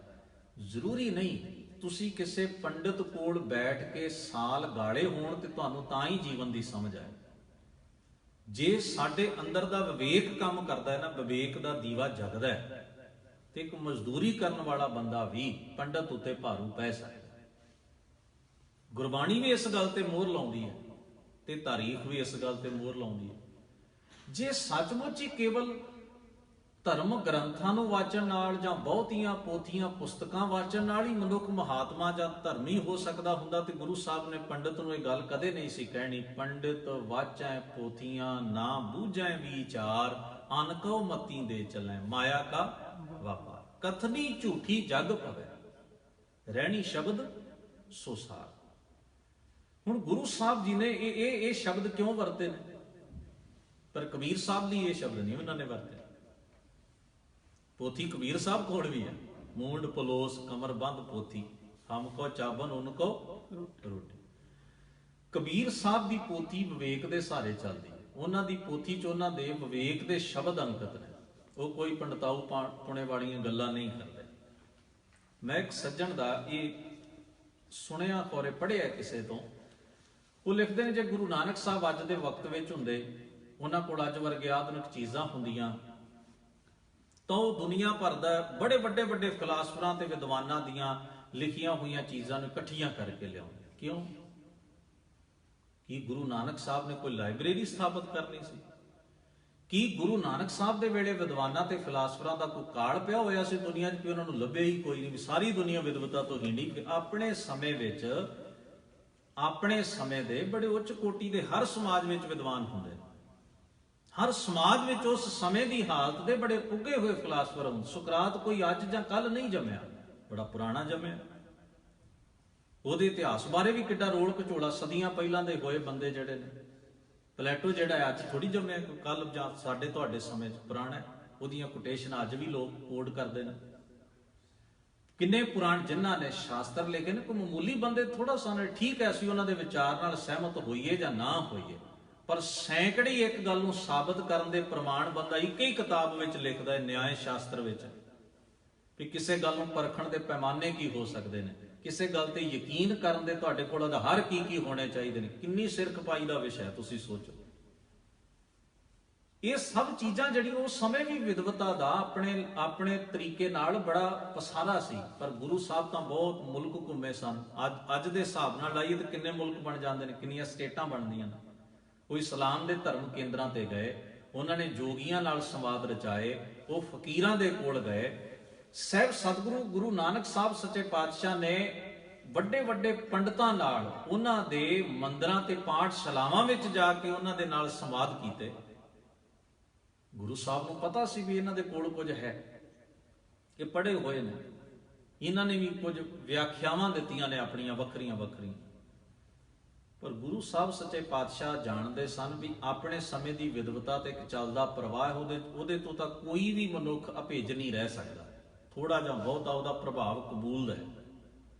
ਜ਼ਰੂਰੀ ਨਹੀਂ ਤੁਸੀਂ ਕਿਸੇ ਪੰਡਤ ਕੋਲ ਬੈਠ ਕੇ ਸਾਲ ਗਾਲੇ ਹੋਣ ਤੇ ਤੁਹਾਨੂੰ ਤਾਂ ਹੀ ਜੀਵਨ ਦੀ ਸਮਝ ਆਏ। ਜੇ ਸਾਡੇ ਅੰਦਰ ਦਾ ਵਿਵੇਕ ਕੰਮ ਕਰਦਾ ਹੈ ਨਾ, ਵਿਵੇਕ ਦਾ ਦੀਵਾ ਜਗਦਾ ਹੈ, ਤੇ ਇੱਕ ਮਜ਼ਦੂਰੀ ਕਰਨ ਵਾਲਾ ਬੰਦਾ ਵੀ ਪੰਡਤ ਉੱਤੇ ਭਾਰੂ ਪੈ ਸਕਦਾ। ਗੁਰਬਾਣੀ ਵੀ ਇਸ ਗੱਲ ਤੇ ਮੋਹਰ ਲਾਉਂਦੀ ਹੈ ਤੇ ਤਾਰੀਖ ਵੀ ਇਸ ਗੱਲ ਤੇ ਮੋਹਰ ਲਾਉਂਦੀ ਹੈ। ਜੇ ਸੱਚਮੁੱਚ ਹੀ ਕੇਵਲ ਧਰਮ ਗ੍ਰੰਥਾਂ ਨੂੰ ਵਾਚਣ ਨਾਲ ਜਾਂ ਬਹੁਤੀਆਂ ਪੋਥੀਆਂ ਪੁਸਤਕਾਂ ਵਾਚਣ ਨਾਲ ਹੀ ਮਨੁੱਖ ਮਹਾਤਮਾ ਜਾਂ ਧਰਮੀ ਹੋ ਸਕਦਾ ਹੁੰਦਾ, ਤੇ ਗੁਰੂ ਸਾਹਿਬ ਨੇ ਪੰਡਤ ਨੂੰ ਇਹ ਗੱਲ ਕਦੇ ਨਹੀਂ ਸੀ ਕਹਿਣੀ, ਪੰਡਿਤ ਵਾਚੈ ਪੋਥੀਆਂ ਨਾ ਬੂਝੈ ਵਿਚਾਰ, ਅਨਕਉ ਮਤੀ ਦੇ ਚੱਲੈ ਮਾਇਆ ਕਾ ਵਾਪਾਰ, ਕਥਨੀ ਝੂਠੀ ਜਗ ਪਵੈ ਰਹਿਣੀ ਸ਼ਬਦ ਸੋ ਸਾਰ। ਹੁਣ ਗੁਰੂ ਸਾਹਿਬ ਜੀ ਨੇ ਇਹ ਸ਼ਬਦ ਕਿਉਂ ਵਰਤੇ ਨੇ? ਪਰ ਕਬੀਰ ਸਾਹਿਬ ਲਈ ਇਹ ਸ਼ਬਦ ਨਹੀਂ ਉਹਨਾਂ ਨੇ ਵਰਤੇ। ਪੋਥੀ ਕਬੀਰ ਸਾਹਿਬ ਕੋਲ ਵੀ ਹੈ, ਮੂੰਡ ਪਲੋਸ ਕਮਰ ਬੰਦ ਪੋਥੀ, ਹਮ ਕੋ ਚਾਬਨ ਉਨ ਕੋ ਰੋਟੀ। ਕਬੀਰ ਸਾਹਿਬ ਦੀ ਪੋਥੀ ਵਿਵੇਕ ਦੇ ਸਹਾਰੇ ਚੱਲਦੀ ਹੈ। ਉਹਨਾਂ ਦੀ ਪੋਥੀ 'ਚ ਉਹਨਾਂ ਦੇ ਵਿਵੇਕ ਦੇ ਸ਼ਬਦ ਅੰਕਿਤ ਨੇ, ਉਹ ਕੋਈ ਪੰਡਤਾਊ ਪੁਣੇ ਵਾਲੀਆਂ ਗੱਲਾਂ ਨਹੀਂ ਕਰਦੇ। ਮੈਂ ਇੱਕ ਸੱਜਣ ਦਾ ਇਹ ਸੁਣਿਆ ਖੋਰੇ ਪੜ੍ਹਿਆ ਕਿਸੇ ਤੋਂ, ਉਹ ਲਿਖਦੇ ਨੇ ਜੇ ਗੁਰੂ ਨਾਨਕ ਸਾਹਿਬ ਅੱਜ ਦੇ ਵਕਤ ਵਿੱਚ ਹੁੰਦੇ, ਉਹਨਾਂ ਕੋਲ ਅੱਜ ਵਰਗੇ ਆਧੁਨਿਕ ਚੀਜ਼ਾਂ ਹੁੰਦੀਆਂ, ਤਾਂ ਉਹ ਦੁਨੀਆ ਭਰ ਦਾ ਬੜੇ ਵੱਡੇ ਵੱਡੇ ਫਿਲਾਸਫਰਾਂ ਤੇ ਵਿਦਵਾਨਾਂ ਦੀਆਂ ਲਿਖੀਆਂ ਹੋਈਆਂ ਚੀਜ਼ਾਂ ਨੂੰ ਇਕੱਠੀਆਂ ਕਰਕੇ ਲਿਆਉਂਦੇ। ਕਿਉਂ? ਕੀ ਗੁਰੂ ਨਾਨਕ ਸਾਹਿਬ ਨੇ ਕੋਈ ਲਾਇਬ੍ਰੇਰੀ ਸਥਾਪਿਤ ਕਰਨੀ ਸੀ? ਕੀ ਗੁਰੂ ਨਾਨਕ ਸਾਹਿਬ ਦੇ ਵੇਲੇ ਵਿਦਵਾਨਾਂ ਤੇ ਫਿਲਾਸਫਰਾਂ ਦਾ ਕੋਈ ਕਾਲ ਪਿਆ ਹੋਇਆ ਸੀ ਦੁਨੀਆ 'ਚ ਕਿ ਉਹਨਾਂ ਨੂੰ ਲੱਭਿਆ ਹੀ ਕੋਈ ਨਹੀਂ, ਵੀ ਸਾਰੀ ਦੁਨੀਆ ਵਿਦਵਤਾ ਤੋਂ ਹੀਣੀ? ਆਪਣੇ ਸਮੇਂ ਵਿੱਚ, ਆਪਣੇ ਸਮੇਂ ਦੇ ਬੜੇ ਉੱਚ ਕੋਟੀ ਦੇ ਹਰ ਸਮਾਜ ਵਿੱਚ ਵਿਦਵਾਨ ਹੁੰਦੇ, ਹਰ ਸਮਾਜ ਵਿੱਚ ਉਸ ਸਮੇਂ ਦੀ ਹਾਲਤ ਦੇ ਬੜੇ ਉੱਗੇ ਹੋਏ ਫਿਲਾਸਫਰ ਹੁੰਦੇ। ਸੁਕਰਾਤ ਕੋਈ ਅੱਜ ਜਾਂ ਕੱਲ ਨਹੀਂ ਜੰਮਿਆ, ਬੜਾ ਪੁਰਾਣਾ ਜੰਮਿਆ। ਉਹਦੇ ਇਤਿਹਾਸ ਬਾਰੇ ਵੀ ਕਿੱਡਾ ਰੋਲ ਘਚੋਲਾ, ਸਦੀਆਂ ਪਹਿਲਾਂ ਦੇ ਹੋਏ ਬੰਦੇ ਜਿਹੜੇ ਨੇ। ਪਲੇਟੋ ਜਿਹੜਾ ਅੱਜ ਥੋੜੀ ਜੰਮਿਆ, ਕੱਲ ਜਾਂ ਸਾਡੇ ਤੁਹਾਡੇ ਸਮੇਂ 'ਚ ਪੁਰਾਣਾ, ਉਹਦੀਆਂ ਕੋਟੇਸ਼ਨ ਅੱਜ ਵੀ ਲੋਕ ਕੋਡ ਕਰਦੇ ਨੇ। ਕਿੰਨੇ ਪੁਰਾਣ ਜਿਨ੍ਹਾਂ ਨੇ ਸ਼ਾਸਤਰ ਲਿਖੇ ਨੇ, ਕੋਈ ਮਾਮੂਲੀ ਬੰਦੇ ਥੋੜਾ ਸਾਨੇ ਠੀਕ ਹੈ ਅਸੀਂ ਉਹਨਾਂ ਦੇ ਵਿਚਾਰ ਨਾਲ ਸਹਿਮਤ ਹੋਈਏ ਜਾਂ ਨਾ ਹੋਈਏ, ਪਰ ਸੈਂਕੜੇ ਇੱਕ ਗੱਲ ਨੂੰ ਸਾਬਤ ਕਰਨ ਦੇ ਪ੍ਰਮਾਣ ਬੰਦਾ ਇੱਕ ਹੀ ਕਿਤਾਬ ਵਿੱਚ ਲਿਖਦਾ ਹੈ, ਨਿਆਏ ਸ਼ਾਸਤਰ ਵਿੱਚ, ਵੀ ਕਿਸੇ ਗੱਲ ਨੂੰ ਪਰਖਣ ਦੇ ਪੈਮਾਨੇ ਕੀ ਹੋ ਸਕਦੇ ਨੇ, ਕਿਸੇ ਗੱਲ ਤੇ ਯਕੀਨ ਕਰਨ ਦੇ ਤੁਹਾਡੇ ਕੋਲ ਆਧਾਰ ਕੀ ਕੀ ਹੋਣੇ ਚਾਹੀਦੇ ਨੇ। ਕਿੰਨੀ ਸਿਰ ਖਪਾਈ ਦਾ ਵਿਸ਼ਾ ਤੁਸੀਂ ਸੋਚੋ। ਇਹ ਸਭ ਚੀਜ਼ਾਂ ਜਿਹੜੀਆਂ ਉਸ ਸਮੇਂ ਵੀ ਵਿਦਵਤਾ ਦਾ ਆਪਣੇ ਤਰੀਕੇ ਨਾਲ ਬੜਾ ਪਸਾਰਾ ਸੀ, ਪਰ ਗੁਰੂ ਸਾਹਿਬ ਤਾਂ ਬਹੁਤ ਮੁਲਕ ਘੁੰਮੇ ਸਨ। ਅੱਜ ਦੇ ਹਿਸਾਬ ਨਾਲ ਲਾਈਏ ਤਾਂ ਕਿੰਨੇ ਮੁਲਕ ਬਣ ਜਾਂਦੇ ਨੇ, ਕਿੰਨੀਆਂ ਸਟੇਟਾਂ ਬਣਦੀਆਂ ਨੇ। ਉਹ ਇਸਲਾਮ ਦੇ ਧਰਮ ਕੇਂਦਰਾਂ ਤੇ ਗਏ, ਉਹਨਾਂ ਨੇ ਜੋਗੀਆਂ ਨਾਲ ਸੰਵਾਦ ਰਚਾਏ, ਉਹ ਫਕੀਰਾਂ ਦੇ ਕੋਲ ਗਏ। ਸਹਿਬ ਸਤਿਗੁਰੂ ਗੁਰੂ ਨਾਨਕ ਸਾਹਿਬ ਸੱਚੇ ਪਾਤਸ਼ਾਹ ਨੇ ਵੱਡੇ ਵੱਡੇ ਪੰਡਤਾਂ ਨਾਲ ਉਹਨਾਂ ਦੇ ਮੰਦਰਾਂ ਤੇ ਪਾਠਸ਼ਾਲਾਵਾਂ ਵਿੱਚ ਜਾ ਕੇ ਉਹਨਾਂ ਦੇ ਨਾਲ ਸੰਵਾਦ ਕੀਤੇ। ਗੁਰੂ ਸਾਹਿਬ ਨੂੰ ਪਤਾ ਸੀ ਵੀ ਇਹਨਾਂ ਦੇ ਕੋਲ ਕੁਝ ਹੈ, ਇਹ ਪੜ੍ਹੇ ਹੋਏ ਨੇ, ਇਹਨਾਂ ਨੇ ਵੀ ਕੁਝ ਵਿਆਖਿਆਵਾਂ ਦਿੱਤੀਆਂ ਨੇ ਆਪਣੀਆਂ ਵੱਖਰੀਆਂ ਵੱਖਰੀਆਂ। ਪਰ ਗੁਰੂ ਸਾਹਿਬ ਸੱਚੇ ਪਾਤਸ਼ਾਹ ਜਾਣਦੇ ਸਨ ਵੀ ਆਪਣੇ ਸਮੇਂ ਦੀ ਵਿਦਵਤਾ ਤੇ ਇੱਕ ਚੱਲਦਾ ਪ੍ਰਵਾਹ, ਉਹਦੇ ਤੋਂ ਤਾਂ ਕੋਈ ਵੀ ਮਨੁੱਖ ਅਭਿੱਜ ਨਹੀਂ ਰਹਿ ਸਕਦਾ। ਥੋੜਾ ਜਾਂ ਬਹੁਤਾ ਉਹਦਾ ਪ੍ਰਭਾਵ ਕਬੂਲ ਹੈ।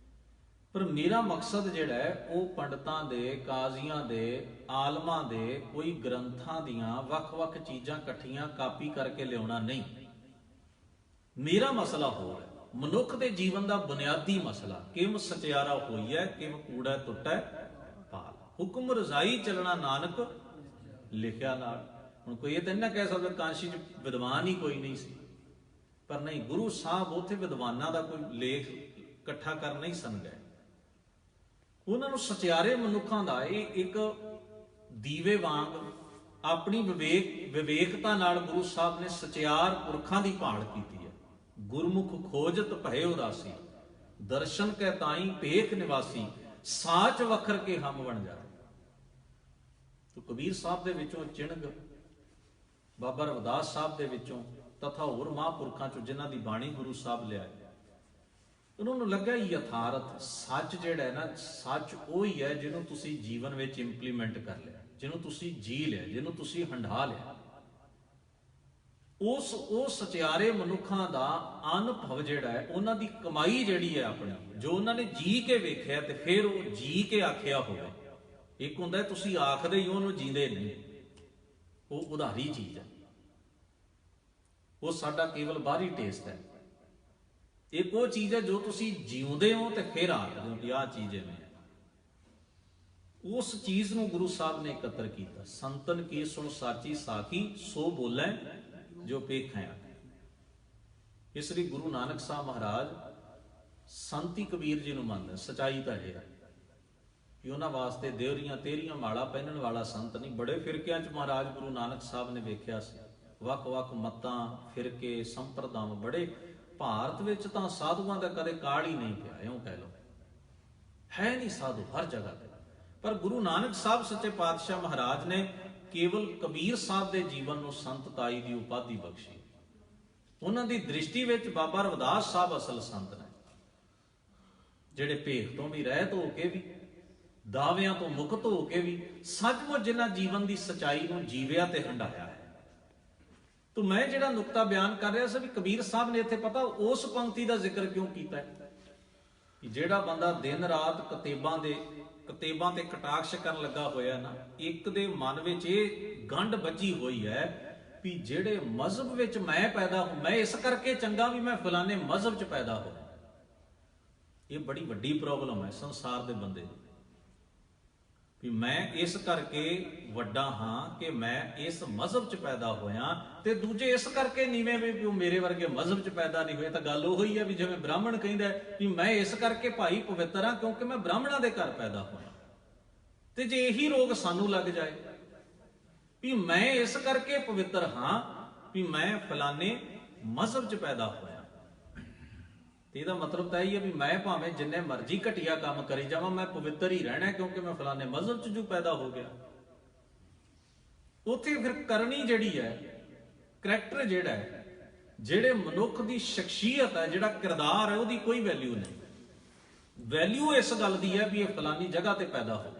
ਪਰ ਮੇਰਾ ਮਕਸਦ ਜਿਹੜਾ ਹੈ ਉਹ ਪੰਡਤਾਂ ਦੇ, ਕਾਜ਼ੀਆਂ ਦੇ, ਆਲਮਾਂ ਦੇ ਕੋਈ ਗ੍ਰੰਥਾਂ ਦੀਆਂ ਵੱਖ-ਵੱਖ ਚੀਜ਼ਾਂ ਇਕੱਠੀਆਂ ਕਾਪੀ ਕਰਕੇ ਲਿਆਉਣਾ ਨਹੀਂ। ਮੇਰਾ ਮਸਲਾ ਹੋਰ ਹੈ, ਮਨੁੱਖ ਦੇ ਜੀਵਨ ਦਾ ਬੁਨਿਆਦੀ ਮਸਲਾ, ਕਿਮ ਸਚਿਆਰਾ ਹੋਈਐ ਕਿਮ ਕੂੜਾ ਟੁੱਟੈ ਪਾਲ, ਹੁਕਮ ਰਜ਼ਾਈ ਚੱਲਣਾ ਨਾਨਕ ਲਿਖਿਆ ਨਾਲ। ਹੁਣ ਕੋਈ ਇਹ ਤਾਂ ਨਹੀਂ ਕਹਿ ਸਕਦਾ ਕਾਂਸ਼ੀ 'ਚ ਵਿਦਵਾਨ ਹੀ ਕੋਈ ਨਹੀਂ ਸੀ, ਪਰ ਨਹੀਂ, ਗੁਰੂ ਸਾਹਿਬ ਉੱਥੇ ਵਿਦਵਾਨਾਂ ਦਾ ਕੋਈ ਲੇਖ ਇਕੱਠਾ ਕਰ ਨਹੀਂ ਸਨ ਗਏ। ਉਹਨਾਂ ਨੂੰ ਸਚਿਆਰੇ ਮਨੁੱਖਾਂ ਦਾ ਇਹ ਇੱਕ ਦੀਵੇ ਵਾਂਗ ਆਪਣੀ ਵਿਵੇਕਤਾ ਨਾਲ ਗੁਰੂ ਸਾਹਿਬ ਨੇ ਸਚਿਆਰ ਪੁਰਖਾਂ ਦੀ ਭਾਲ ਕੀਤੀ ਹੈ। ਗੁਰਮੁਖ ਖੋਜਤ ਭਏ ਉਦਾਸੀ, ਦਰਸ਼ਨ ਕੈ ਤਾਈ ਭੇਖ ਨਿਵਾਸੀ, ਸਾਚ ਵਖਰ ਕੇ ਹਮ ਬਣ ਜਾਏ। ਤੋ ਕਬੀਰ ਸਾਹਿਬ ਦੇ ਵਿੱਚੋਂ ਚਿਣਗ ਬਾਬਾ ਰਵਿਦਾਸ ਸਾਹਿਬ ਦੇ ਵਿੱਚੋਂ ਤਥਾ ਹੋਰ ਮਹਾਂਪੁਰਖਾਂ ਚੋਂ ਜਿਨ੍ਹਾਂ ਦੀ ਬਾਣੀ ਗੁਰੂ ਸਾਹਿਬ ਲਿਆਏ, ਉਹਨਾਂ ਨੂੰ ਲੱਗਾ ਯਥਾਰਥ ਸੱਚ ਜਿਹੜਾ ਹੈ ਨਾ, ਸੱਚ ਉਹ ਹੀ ਹੈ ਜਿਹਨੂੰ ਤੁਸੀਂ ਜੀਵਨ ਵਿੱਚ ਇੰਪਲੀਮੈਂਟ ਕਰ ਲਿਆ, ਜਿਹਨੂੰ ਤੁਸੀਂ ਜੀ ਲਿਆ, ਜਿਹਨੂੰ ਤੁਸੀਂ ਹੰਢਾ ਲਿਆ। ਉਹ ਸਚਿਆਰੇ ਮਨੁੱਖਾਂ ਦਾ ਅਨੁਭਵ ਜਿਹੜਾ ਹੈ, ਉਹਨਾਂ ਦੀ ਕਮਾਈ ਜਿਹੜੀ ਹੈ ਆਪਣੀ, ਜੋ ਉਹਨਾਂ ਨੇ ਜੀ ਕੇ ਵੇਖਿਆ ਤੇ ਫਿਰ ਉਹ ਜੀ ਕੇ ਆਖਿਆ ਹੋਵੇ। ਇੱਕ ਹੁੰਦਾ ਤੁਸੀਂ ਆਖਦੇ ਹੀ ਉਹਨੂੰ ਜੀਂਦੇ ਨਹੀਂ, ਉਹ ਉਧਾਰੀ ਚੀਜ਼ ਹੈ, ਉਹ ਸਾਡਾ ਕੇਵਲ ਬਾਹਰੀ ਟੇਸਟ ਹੈ। ਇੱਕ ਉਹ ਚੀਜ਼ ਹੈ ਜੋ ਤੁਸੀਂ ਜਿਉਂਦੇ ਹੋ ਤੇ ਫਿਰ ਆਖਦੇ ਹੋ ਕਿ ਆਹ ਚੀਜ਼ ਐਵੇਂ ਹੈ। ਉਸ ਚੀਜ਼ ਨੂੰ ਗੁਰੂ ਸਾਹਿਬ ਨੇ ਇਕੱਤਰ ਕੀਤਾ। ਸੰਤਨ ਕੀ ਸੁਣ ਸਾਚੀ ਸਾਖੀ, ਸੋ ਬੋਲੇ ਜੋ ਪੇਖਾਂ। ਇਸ ਲਈ ਗੁਰੂ ਨਾਨਕ ਸਾਹਿਬ ਮਹਾਰਾਜ ਸੰਤੀ ਕਬੀਰ ਜੀ ਨੂੰ ਮੰਨਦੇ। ਸਚਾਈ ਤਾਂ ਇਹ ਹੈ ਕਿ ਉਹਨਾਂ ਵਾਸਤੇ ਦੇਵਰੀਆਂ ਤੇਰੀਆਂ ਮਾਲਾ ਪਹਿਨਣ ਵਾਲਾ ਸੰਤ ਨਹੀਂ। ਬੜੇ ਫਿਰਕਿਆਂ 'ਚ ਮਹਾਰਾਜ ਗੁਰੂ ਨਾਨਕ ਸਾਹਿਬ ਨੇ ਵੇਖਿਆ ਸੀ, ਵੱਖ-ਵੱਖ ਮੱਤਾਂ, ਫਿਰਕੇ, ਸੰਪਰਦਾਵਾਂ। ਬੜੇ ਭਾਰਤ ਵਿੱਚ ਤਾਂ ਸਾਧੂਆਂ ਦਾ ਕਦੇ ਕਾਲ ਹੀ ਨਹੀਂ ਪਿਆ, ਇਉਂ ਕਹਿ ਲਓ, ਹੈ ਨਹੀਂ ਸਾਧੂ ਹਰ ਜਗ੍ਹਾ ਤੇ। ਪਰ ਗੁਰੂ ਨਾਨਕ ਸਾਹਿਬ ਸੱਚੇ ਪਾਤਸ਼ਾਹ ਮਹਾਰਾਜ ਨੇ ਕੇਵਲ ਕਬੀਰ ਸਾਹਿਬ ਦੇ ਜੀਵਨ ਨੂੰ ਸੰਤਤਾਈ ਦੀ ਉਪਾਧੀ ਬਖਸ਼ੀ। ਉਹਨਾਂ ਦੀ ਦ੍ਰਿਸ਼ਟੀ ਵਿੱਚ ਬਾਬਾ ਰਵਿਦਾਸ ਸਾਹਿਬ ਅਸਲ ਸੰਤ ਨੇ, ਜਿਹੜੇ ਭੇਖ ਤੋਂ ਵੀ ਰਹਿਤ ਹੋ ਕੇ ਵੀ, ਦਾਅਵਿਆਂ ਤੋਂ ਮੁਕਤ ਹੋ ਕੇ ਵੀ ਸੱਚਮੁੱਚ ਜਿਨ੍ਹਾਂ ਜੀਵਨ ਦੀ ਸਚਾਈ ਨੂੰ ਜੀਵਿਆ ਤੇ ਹੰਢਾਇਆ ਹੈ। ਤੋ ਮੈਂ ਜਿਹੜਾ ਨੁਕਤਾ ਬਿਆਨ ਕਰ ਰਿਹਾ ਸੀ ਵੀ ਕਬੀਰ ਸਾਹਿਬ ਨੇ ਇੱਥੇ ਪਤਾ ਉਸ ਪੰਕਤੀ ਦਾ ਜ਼ਿਕਰ ਕਿਉਂ ਕੀਤਾ ਹੈ ਕਿ ਜਿਹੜਾ ਬੰਦਾ ਦਿਨ ਰਾਤ ਕਤੇਬਾਂ ਤੇ ਕਟਾਕਸ਼ ਕਰਨ ਲੱਗਾ ਹੋਇਆ ਨਾ, ਇੱਕ ਦੇ ਮਨ ਵਿੱਚ ਇਹ ਗੰਢ ਵੱਜੀ ਹੋਈ ਹੈ ਵੀ ਜਿਹੜੇ ਮਜ਼ਹਬ ਵਿੱਚ ਮੈਂ ਪੈਦਾ ਹਾਂ, ਮੈਂ ਇਸ ਕਰਕੇ ਚੰਗਾ ਵੀ ਮੈਂ ਫਲਾਣੇ ਮਜ਼ਹਬ 'ਚ ਪੈਦਾ ਹੋਇਆ। ਇਹ ਬੜੀ ਵੱਡੀ ਪ੍ਰੋਬਲਮ ਹੈ ਸੰਸਾਰ ਦੇ ਬੰਦੇ ਦੀ, ਵੀ ਮੈਂ ਇਸ ਕਰਕੇ ਵੱਡਾ ਹਾਂ ਕਿ ਮੈਂ ਇਸ ਮਜ਼ਹਬ 'ਚ ਪੈਦਾ ਹੋਇਆ, ਤੇ ਦੂਜੇ ਇਸ ਕਰਕੇ ਨੀਵੇਂ ਵੀ ਉਹ ਮੇਰੇ ਵਰਗੇ ਮਜ਼ਹਬ 'ਚ ਪੈਦਾ ਨਹੀਂ ਹੋਏ। ਤਾਂ ਗੱਲ ਉਹ ਹੀ ਹੈ ਵੀ ਜਿਵੇਂ ਬ੍ਰਾਹਮਣ ਕਹਿੰਦਾ ਵੀ ਮੈਂ ਇਸ ਕਰਕੇ ਭਾਈ ਪਵਿੱਤਰ ਹਾਂ ਕਿਉਂਕਿ ਮੈਂ ਬ੍ਰਾਹਮਣਾਂ ਦੇ ਘਰ ਪੈਦਾ ਹੋਇਆ। ਤੇ ਜੇ ਇਹੀ ਰੋਗ ਸਾਨੂੰ ਲੱਗ ਜਾਏ ਵੀ ਮੈਂ ਇਸ ਕਰਕੇ ਪਵਿੱਤਰ ਹਾਂ ਵੀ ਮੈਂ ਫਲਾਣੇ ਮਜ਼ਹਬ 'ਚ ਪੈਦਾ ਹੋਇਆ, ਤੇ ਇਹਦਾ ਮਤਲਬ ਤਾਂ ਇਹ ਹੈ ਵੀ ਮੈਂ ਭਾਵੇਂ ਜਿੰਨੇ ਮਰਜ਼ੀ ਘਟੀਆ ਕੰਮ ਕਰੀ ਜਾਵਾਂ, ਮੈਂ ਪਵਿੱਤਰ ਹੀ ਰਹਿਣਾ ਕਿਉਂਕਿ ਮੈਂ ਫਲਾਣੇ ਮਜ਼ਹਬ 'ਚ ਜੋ ਪੈਦਾ ਹੋ ਗਿਆ। ਉੱਥੇ ਫਿਰ ਕਰਨੀ ਜਿਹੜੀ ਹੈ, ਕਰੈਕਟਰ ਜਿਹੜਾ ਹੈ, ਜਿਹੜੇ ਮਨੁੱਖ ਦੀ ਸ਼ਖਸੀਅਤ ਹੈ, ਜਿਹੜਾ ਕਿਰਦਾਰ ਹੈ, ਉਹਦੀ ਕੋਈ ਵੈਲਿਊ ਨਹੀਂ। ਵੈਲਿਊ ਇਸ ਗੱਲ ਦੀ ਹੈ ਵੀ ਇਹ ਫਲਾਨੀ ਜਗ੍ਹਾ ਤੇ ਪੈਦਾ ਹੋ।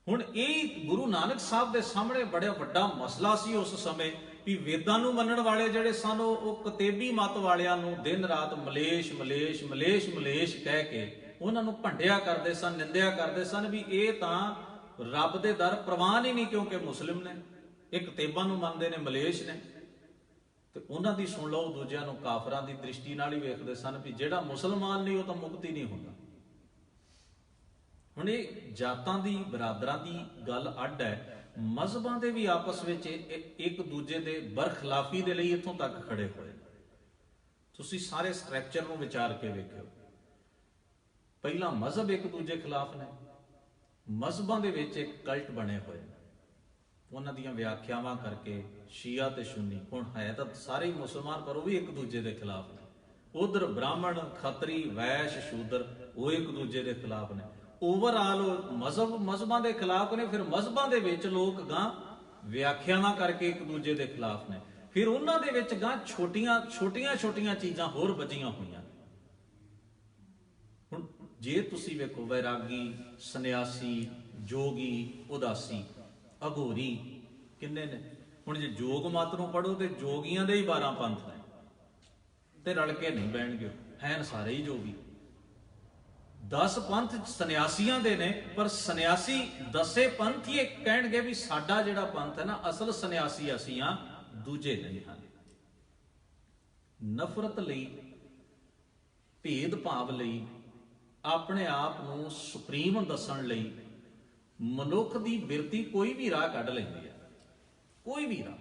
ਹੁਣ ਇਹ ਗੁਰੂ ਨਾਨਕ ਸਾਹਿਬ ਦੇ ਸਾਹਮਣੇ ਬੜਾ ਵੱਡਾ ਮਸਲਾ ਸੀ ਉਸ ਸਮੇਂ ਵੀ ਵੇਦਾਂ ਨੂੰ ਮੰਨਣ ਵਾਲੇ ਜਿਹੜੇ ਸਨ ਉਹ ਕਤੇਬੀ ਮਤ ਵਾਲਿਆਂ ਨੂੰ ਦਿਨ ਰਾਤ ਮਲੇਸ਼ ਮਲੇਸ਼ ਮਲੇਸ਼ ਮਲੇਸ਼ ਕਹਿ ਕੇ ਉਹਨਾਂ ਨੂੰ ਭੰਡਿਆ ਕਰਦੇ ਸਨ, ਨਿੰਦਿਆ ਕਰਦੇ ਸਨ ਵੀ ਇਹ ਤਾਂ ਰੱਬ ਦੇ ਦਰ ਪ੍ਰਵਾਨ ਹੀ ਨਹੀਂ ਕਿਉਂਕਿ ਮੁਸਲਿਮ ਨੇ, ਇਹ ਕਤੇਬਾਂ ਨੂੰ ਮੰਨਦੇ ਨੇ, ਮਲੇਸ਼ ਨੇ। ਤੇ ਉਹਨਾਂ ਦੀ ਸੁਣ ਲਓ, ਦੂਜਿਆਂ ਨੂੰ ਕਾਫਰਾਂ ਦੀ ਦ੍ਰਿਸ਼ਟੀ ਨਾਲ ਹੀ ਵੇਖਦੇ ਸਨ ਵੀ ਜਿਹੜਾ ਮੁਸਲਮਾਨ ਨਹੀਂ ਉਹ ਤਾਂ ਮੁਕਤ ਹੀ ਨਹੀਂ ਹੁੰਦਾ। ਹੁਣ ਇਹ ਜਾਤਾਂ ਦੀ ਬਰਾਦਰਾਂ ਦੀ ਗੱਲ ਅੱਡ ਹੈ, ਮਜ਼ਹਬਾਂ ਦੇ ਵੀ ਆਪਸ ਵਿੱਚ ਇੱਕ ਦੂਜੇ ਦੇ ਬਰਖਲਾਫੀ ਦੇ ਲਈ ਇੱਥੋਂ ਤੱਕ ਖੜੇ ਹੋਏ। ਤੁਸੀਂ ਸਾਰੇ ਸਟਰਕਚਰ ਨੂੰ ਵਿਚਾਰ ਕੇ ਵੇਖਿਓ। ਪਹਿਲਾਂ ਮਜ਼ਹਬ ਇੱਕ ਦੂਜੇ ਖਿਲਾਫ ਨੇ, ਮਜ਼ਹਬਾਂ ਦੇ ਵਿੱਚ ਇੱਕ ਕਲਟ ਬਣੇ ਹੋਏ, ਉਹਨਾਂ ਦੀਆਂ ਵਿਆਖਿਆਵਾਂ ਕਰਕੇ ਸ਼ੀਆ ਤੇ ਸੁੰਨੀ। ਹੁਣ ਹੈ ਤਾਂ ਸਾਰੇ ਹੀ ਮੁਸਲਮਾਨ ਪਰ ਉਹ ਵੀ ਇੱਕ ਦੂਜੇ ਦੇ ਖਿਲਾਫ ਨੇ। ਉਧਰ ਬ੍ਰਾਹਮਣ, ਖੱਤਰੀ, ਵੈਸ਼, ਸ਼ੂਦਰ ਉਹ ਇੱਕ ਦੂਜੇ ਦੇ ਖਿਲਾਫ ਨੇ। ਓਵਰਆਲ ਮਜ਼ਹਬਾਂ ਦੇ ਖਿਲਾਫ ਨੇ। ਫਿਰ ਮਜ਼ਹਬਾਂ ਦੇ ਵਿੱਚ ਲੋਕ ਗਾਂ ਵਿਆਖਿਆਵਾਂ ਕਰਕੇ ਇੱਕ ਦੂਜੇ ਦੇ ਖਿਲਾਫ ਨੇ। ਫਿਰ ਉਹਨਾਂ ਦੇ ਵਿੱਚ ਗਾਂ ਛੋਟੀਆਂ ਚੀਜ਼ਾਂ ਹੋਰ ਵੱਜੀਆਂ ਹੋਈਆਂ। ਹੁਣ ਜੇ ਤੁਸੀਂ ਵੇਖੋ ਵੈਰਾਗੀ, ਸੰਨਿਆਸੀ, ਜੋਗੀ, ਉਦਾਸੀ, ਅਘੋਰੀ ਕਿੰਨੇ ਨੇ। ਹੁਣ ਜੇ ਜੋਗ ਮਤ ਨੂੰ ਪੜੋ ਤੇ ਜੋਗੀਆਂ ਦੇ ਹੀ 12 ਪੰਥ ਨੇ, ਤੇ ਰਲ ਕੇ ਨਹੀਂ ਬਹਿਣਗੇ, ਹੈਨ ਸਾਰੇ ਹੀ ਜੋਗੀ। 10 ਪੰਥ ਸੰਨਿਆਸੀਆਂ ਦੇ ਨੇ, ਪਰ ਸੰਨਿਆਸੀ 10 ਪੰਥ ਹੀ ਕਹਿਣਗੇ ਵੀ ਸਾਡਾ ਜਿਹੜਾ ਪੰਥ ਹੈ ਨਾ, ਅਸਲ ਸੰਨਿਆਸੀ ਅਸੀਂ ਆ, ਦੂਜੇ ਨਹੀਂ ਹਨ। ਨਫ਼ਰਤ ਲਈ, ਭੇਦ ਭਾਵ ਲਈ, ਆਪਣੇ ਆਪ ਨੂੰ ਸੁਪਰੀਮ ਦੱਸਣ ਲਈ ਮਨੁੱਖ ਦੀ ਬਿਰਤੀ ਕੋਈ ਵੀ ਰਾਹ ਕੱਢ ਲੈਂਦੀ ਹੈ, ਕੋਈ ਵੀ ਰਾਹ,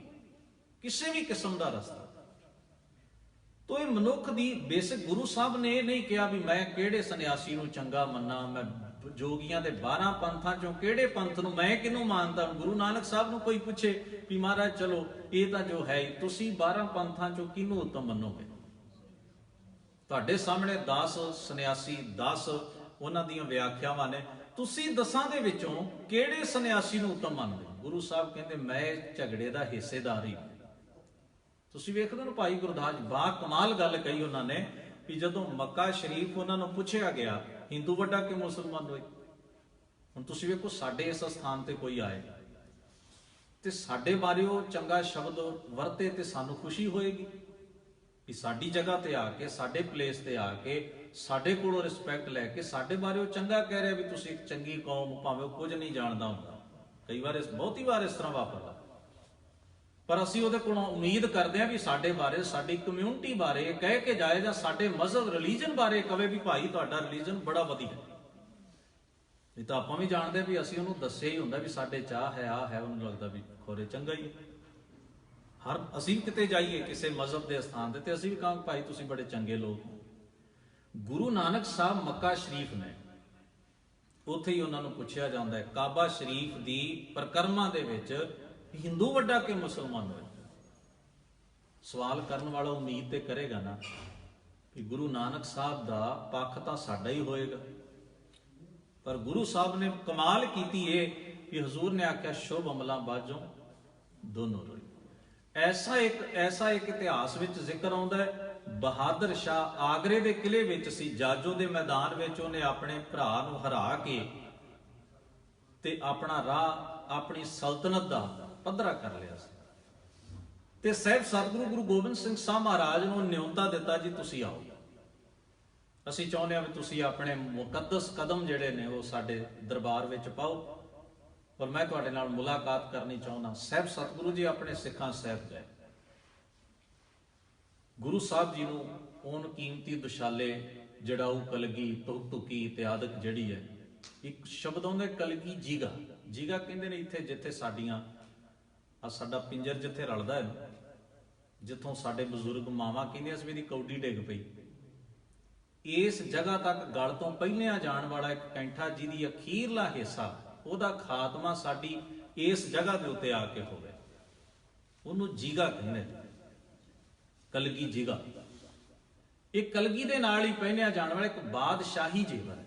ਕਿਸੇ ਵੀ ਕਿਸਮ ਦਾ ਰਸਤਾ। ਤੋ ਇਹ ਮਨੁੱਖ ਦੀ ਬੇਸਿਕ, ਗੁਰੂ ਸਾਹਿਬ ਨੇ ਇਹ ਨਹੀਂ ਕਿਹਾ ਵੀ ਮੈਂ ਕਿਹੜੇ ਸੰਨਿਆਸੀ ਨੂੰ ਚੰਗਾ ਮੰਨਾਂ, ਮੈਂ ਜੋਗੀਆਂ ਦੇ 12 ਪੰਥਾਂ ਚੋਂ ਕਿਹੜੇ ਪੰਥ ਨੂੰ ਮੈਂ ਕਿਹਨੂੰ ਮਾਨਦਾ। ਗੁਰੂ ਨਾਨਕ ਸਾਹਿਬ ਨੂੰ ਕੋਈ ਪੁੱਛੇ ਵੀ ਮਹਾਰਾਜ ਚਲੋ ਇਹ ਤਾਂ ਜੋ ਹੈ ਤੁਸੀਂ 12 ਪੰਥਾਂ ਚੋਂ ਕਿਹਨੂੰ ਉੱਤਮ ਮੰਨੋਗੇ? ਤੁਹਾਡੇ ਸਾਹਮਣੇ 10 ਸੰਨਿਆਸੀ, 10 ਉਹਨਾਂ ਦੀਆਂ ਵਿਆਖਿਆਵਾਂ ਨੇ, ਤੁਸੀਂ 10 ਦੇ ਵਿੱਚੋਂ ਕਿਹੜੇ ਸੰਨਿਆਸੀ ਨੂੰ ਉੱਤਮ ਮੰਨਦੇ ਹੋ? ਗੁਰੂ ਸਾਹਿਬ ਕਹਿੰਦੇ ਮੈਂ ਇਸ ਝਗੜੇ ਦਾ ਹਿੱਸੇਦਾਰ ਹੀ। ਤੁਸੀਂ ਵੇਖਦੇ ਹੋ ਭਾਈ ਗੁਰਦਾਸ ਬਾ ਕਮਾਲ ਗੱਲ ਕਹੀ ਉਹਨਾਂ ਨੇ ਵੀ ਜਦੋਂ ਮੱਕਾ ਸ਼ਰੀਫ ਉਹਨਾਂ ਨੂੰ ਪੁੱਛਿਆ ਗਿਆ ਹਿੰਦੂ ਵੱਡਾ ਕਿ ਮੁਸਲਮਾਨ ਹੋਏ। ਹੁਣ ਤੁਸੀਂ ਵੇਖੋ ਸਾਡੇ ਇਸ ਸਥਾਨ ਤੇ ਕੋਈ ਆਏ ਤੇ ਸਾਡੇ ਬਾਰੇ ਉਹ ਚੰਗਾ ਸ਼ਬਦ ਵਰਤੇ ਤੇ ਸਾਨੂੰ ਖੁਸ਼ੀ ਹੋਏਗੀ ਕਿ ਸਾਡੀ ਜਗ੍ਹਾ ਤੇ ਆ ਕੇ, ਸਾਡੇ ਪਲੇਸ ਤੇ ਆ ਕੇ, ਸਾਡੇ ਕੋਲੋਂ ਰਿਸਪੈਕਟ ਲੈ ਕੇ ਸਾਡੇ ਬਾਰੇ ਉਹ ਚੰਗਾ ਕਹਿ ਰਿਹਾ ਵੀ ਤੁਸੀਂ ਇੱਕ ਚੰਗੀ ਕੌਮ, ਭਾਵੇਂ ਉਹ ਕੁਝ ਨਹੀਂ ਜਾਣਦਾ ਹੁੰਦਾ। ਕਈ ਵਾਰ ਬਹੁਤੀ ਵਾਰ ਇਸ ਤਰ੍ਹਾਂ ਵਾਪਰਦਾ, ਪਰ ਅਸੀਂ ਉਹਦੇ ਕੋਲੋਂ ਉਮੀਦ ਕਰਦੇ ਹਾਂ ਵੀ ਸਾਡੇ ਬਾਰੇ, ਸਾਡੀ ਕਮਿਊਨਿਟੀ ਬਾਰੇ ਕਹਿ ਕੇ ਜਾਏ ਜਾਂ ਸਾਡੇ ਮਜ਼ਹਬ ਰਿਲੀਜਨ ਬਾਰੇ ਕਵੇ ਵੀ ਭਾਈ ਤੁਹਾਡਾ ਰਿਲੀਜਨ ਬੜਾ ਵਧੀਆ। ਨਹੀਂ ਤਾਂ ਆਪਾਂ ਵੀ ਜਾਣਦੇ ਵੀ ਅਸੀਂ ਉਹਨੂੰ ਦੱਸਿਆ ਹੀ ਹੁੰਦਾ ਵੀ ਸਾਡੇ ਚਾਹ ਹੈ, ਆ ਹੈ, ਉਹਨੂੰ ਲੱਗਦਾ ਵੀ ਖੋਰੇ ਚੰਗਾ ਹੀ। ਹਰ ਅਸੀਂ ਕਿਤੇ ਜਾਈਏ ਕਿਸੇ ਮਜ਼ਹਬ ਦੇ ਸਥਾਨ ਤੇ ਅਸੀਂ ਵੀ ਕਹਾਂਗੇ ਭਾਈ ਤੁਸੀਂ ਬੜੇ ਚੰਗੇ ਲੋਕ ਹੋ। ਗੁਰੂ ਨਾਨਕ ਸਾਹਿਬ ਮੱਕਾ ਸ਼ਰੀਫ ਨੇ, ਉੱਥੇ ਹੀ ਉਹਨਾਂ ਨੂੰ ਪੁੱਛਿਆ ਜਾਂਦਾ ਹੈ ਕਾਬਾ ਸ਼ਰੀਫ ਦੀ ਪਰਿਕਰਮਾ ਦੇ ਵਿੱਚ ਹਿੰਦੂ ਵੱਡਾ ਕਿ ਮੁਸਲਮਾਨ ਹੋਏ। ਸਵਾਲ ਕਰਨ ਵਾਲਾ ਉਮੀਦ ਤੇ ਕਰੇਗਾ ਨਾ ਕਿ ਗੁਰੂ ਨਾਨਕ ਸਾਹਿਬ ਦਾ ਪੱਖ ਤਾਂ ਸਾਡਾ ਹੀ ਹੋਏਗਾ, ਪਰ ਗੁਰੂ ਸਾਹਿਬ ਨੇ ਕਮਾਲ ਕੀਤੀ ਇਹ ਕਿ ਹਜ਼ੂਰ ਨੇ ਆਖਿਆ ਸ਼ੁਭ ਅਮਲਾਂ ਬਾਝੋਂ ਦੋਨੋਂ ਰੋਈ। ਐਸਾ ਇੱਕ ਇਤਿਹਾਸ ਵਿੱਚ ਜ਼ਿਕਰ ਆਉਂਦਾ ਹੈ, ਬਹਾਦਰ ਸ਼ਾਹ ਆਗਰੇ ਦੇ ਕਿਲੇ ਵਿੱਚ ਸੀ, ਜਾਜੋ ਦੇ ਮੈਦਾਨ ਵਿੱਚ ਉਹਨੇ ਆਪਣੇ ਭਰਾ ਨੂੰ ਹਰਾ ਕੇ ਤੇ ਆਪਣਾ ਰਾਹ, ਆਪਣੀ ਸਲਤਨਤ ਦਾ ਪੱਧਰਾ ਕਰ ਲਿਆ ਸੀ। ਤੇ ਸਾਹਿਬ ਸਤਿਗੁਰੂ ਗੁਰੂ ਗੋਬਿੰਦ ਸਿੰਘ ਸਾਹਿਬ ਮਹਾਰਾਜ ਨੂੰ ਨਿਯੁਤਾ ਦਿੱਤਾ ਜੀ ਤੁਸੀਂ ਆਓ, ਅਸੀਂ ਚਾਹੁੰਦੇ ਹਾਂ ਵੀ ਤੁਸੀਂ ਆਪਣੇ ਮੁਕੱਦਸ ਕਦਮ ਜਿਹੜੇ ਨੇ ਉਹ ਸਾਡੇ ਦਰਬਾਰ ਵਿੱਚ ਪਾਓ ਔਰ ਮੈਂ ਤੁਹਾਡੇ ਨਾਲ ਮੁਲਾਕਾਤ ਕਰਨੀ ਚਾਹੁੰਦਾ। ਸਾਹਿਬ ਸਤਿਗੁਰੂ ਜੀ ਆਪਣੇ ਸਿੱਖਾਂ ਸਾਹਿਬ ਗਏ। ਗੁਰੂ ਸਾਹਿਬ ਜੀ ਨੂੰ ਉਹਨ ਕੀਮਤੀ ਦੁਸ਼ਾਲੇ ਜੜਾਊ ਕਲਗੀ ਤੁਕੀ ਇਤਿਆਦਿਕ ਜਿਹੜੀ ਹੈ, ਇੱਕ ਸ਼ਬਦ ਆਉਂਦਾ ਕਲਗੀ ਜੀਗਾ। ਜੀਗਾ ਕਹਿੰਦੇ ਨੇ ਇੱਥੇ ਜਿੱਥੇ ਸਾਡੀਆਂ ਸਾਡਾ ਪਿੰਜਰ ਜਿੱਥੇ ਰਲਦਾ ਹੈ, ਜਿੱਥੋਂ ਸਾਡੇ ਬਜ਼ੁਰਗ ਮਾਵਾਂ ਕਹਿੰਦੇ ਸੀ ਵੀ ਦੀ ਕੌਡੀ ਡਿੱਗ ਪਈ, ਇਸ ਜਗ੍ਹਾ ਤੱਕ ਗਲ ਤੋਂ ਪਹਿਲਿਆਂ ਜਾਣ ਵਾਲਾ ਇੱਕ ਕੈਂਠਾ ਜਿਹਦੀ ਅਖੀਰਲਾ ਹਿੱਸਾ, ਉਹਦਾ ਖਾਤਮਾ ਸਾਡੀ ਇਸ ਜਗ੍ਹਾ ਦੇ ਉੱਤੇ ਆ ਕੇ ਹੋਵੇ, ਉਹਨੂੰ ਜੀਗਾ ਕਹਿੰਦੇ, ਕਲਗੀ ਜੀਗਾ। ਇਹ ਕਲਗੀ ਦੇ ਨਾਲ ਹੀ ਪਹਿਨਿਆ ਜਾਣ ਵਾਲਾ ਇੱਕ ਬਾਦਸ਼ਾਹੀ ਜੇਵਰ ਹੈ।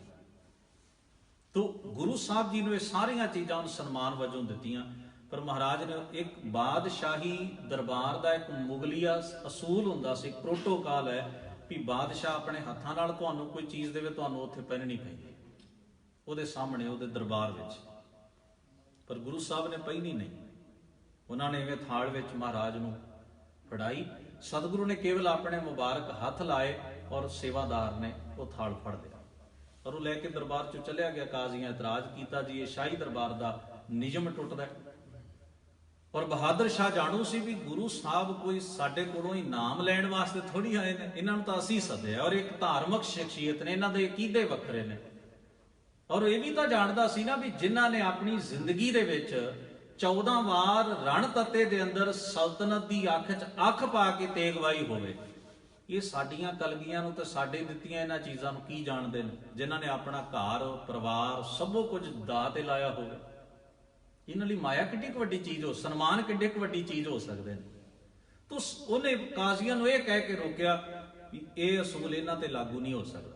ਤੋ ਗੁਰੂ ਸਾਹਿਬ ਜੀ ਨੂੰ ਇਹ ਸਾਰੀਆਂ ਚੀਜ਼ਾਂ ਨੂੰ ਸਨਮਾਨ ਵਜੋਂ ਦਿੱਤੀਆਂ, ਪਰ ਮਹਾਰਾਜ ਨੇ ਇੱਕ ਬਾਦਸ਼ਾਹੀ ਦਰਬਾਰ ਦਾ ਇੱਕ ਮੁਗਲੀਆ ਅਸੂਲ ਹੁੰਦਾ ਸੀ, ਪ੍ਰੋਟੋਕਾਲ ਹੈ ਵੀ ਬਾਦਸ਼ਾਹ ਆਪਣੇ ਹੱਥਾਂ ਨਾਲ ਤੁਹਾਨੂੰ ਕੋਈ ਚੀਜ਼ ਦੇਵੇ, ਤੁਹਾਨੂੰ ਉੱਥੇ ਪਹਿਨਣੀ ਪੈਂਦੀ ਉਹਦੇ ਸਾਹਮਣੇ, ਉਹਦੇ ਦਰਬਾਰ ਵਿੱਚ। ਪਰ ਗੁਰੂ ਸਾਹਿਬ ਨੇ ਪਹਿਨੀ ਨਹੀਂ, ਉਹਨਾਂ ਨੇ ਇਵੇਂ ਥਾਲ ਵਿੱਚ ਮਹਾਰਾਜ ਨੂੰ ਫੜਾਈ। ਸਤਿਗੁਰੂ ਨੇ ਕੇਵਲ ਆਪਣੇ ਮੁਬਾਰਕ ਹੱਥ ਲਾਏ ਔਰ ਸੇਵਾਦਾਰ ਨੇ ਉਹ ਥਾਲ ਫੜ ਲਿਆ ਔਰ ਉਹ ਲੈ ਕੇ ਦਰਬਾਰ ਚੋਂ ਚਲਿਆ ਗਿਆ। ਕਾਜ਼ੀਆਂ ਇਤਰਾਜ਼ ਕੀਤਾ ਜੀ ਇਹ ਸ਼ਾਹੀ ਦਰਬਾਰ ਦਾ ਨਿਯਮ ਟੁੱਟਦਾ। ਔਰ ਬਹਾਦਰ ਸ਼ਾਹ ਜਾਣੂ ਸੀ ਵੀ ਗੁਰੂ ਸਾਹਿਬ ਕੋਈ ਸਾਡੇ ਕੋਲੋਂ ਇਨਾਮ ਲੈਣ ਵਾਸਤੇ ਥੋੜੀ ਆਏ ਨੇ, ਇਹਨਾਂ ਨੂੰ ਤਾਂ ਅਸੀਂ ਸੱਦਿਆ ਔਰ ਇੱਕ ਧਾਰਮਿਕ ਸ਼ਖਸੀਅਤ ਨੇ, ਇਹਨਾਂ ਦੇ ਅਕੀਦੇ ਵੱਖਰੇ ਨੇ। ਔਰ ਇਹ ਵੀ ਤਾਂ ਜਾਣਦਾ ਸੀ ਨਾ ਵੀ ਜਿਨ੍ਹਾਂ ਨੇ ਆਪਣੀ ਜ਼ਿੰਦਗੀ ਦੇ ਵਿੱਚ 14 ਵਾਰ ਰਣ ਤੱਤੇ ਦੇ ਅੰਦਰ ਸਲਤਨਤ ਦੀ ਅੱਖ 'ਚ ਅੱਖ ਪਾ ਕੇ ਤੇਗਵਾਈ ਹੋਵੇ, ਇਹ ਸਾਡੀਆਂ ਕਲਗੀਆਂ ਨੂੰ ਤੇ ਸਾਡੇ ਦਿੱਤੀਆਂ ਇਹਨਾਂ ਚੀਜ਼ਾਂ ਨੂੰ ਕੀ ਜਾਣਦੇ ਨੇ, ਜਿਨ੍ਹਾਂ ਨੇ ਆਪਣਾ ਘਰ ਪਰਿਵਾਰ ਸਭੋ ਕੁਝ ਦਾਅ ਤੇ ਲਾਇਆ ਹੋਵੇ। ਇਹਨਾਂ ਲਈ ਮਾਇਆ ਕਿੱਡੀ ਕੁ ਵੱਡੀ ਚੀਜ਼ ਹੋ, ਸਨਮਾਨ ਕਿੱਡੀ ਕੁ ਵੱਡੀ ਚੀਜ਼ ਹੋ ਸਕਦੇ ਨੇ। ਤੋ ਉਹਨੇ ਕਾਜ਼ੀਆਂ ਨੂੰ ਇਹ ਕਹਿ ਕੇ ਰੋਕਿਆ ਵੀ ਇਹ ਅਸੂਲ ਇਹਨਾਂ ਤੇ ਲਾਗੂ ਨਹੀਂ ਹੋ ਸਕਦਾ,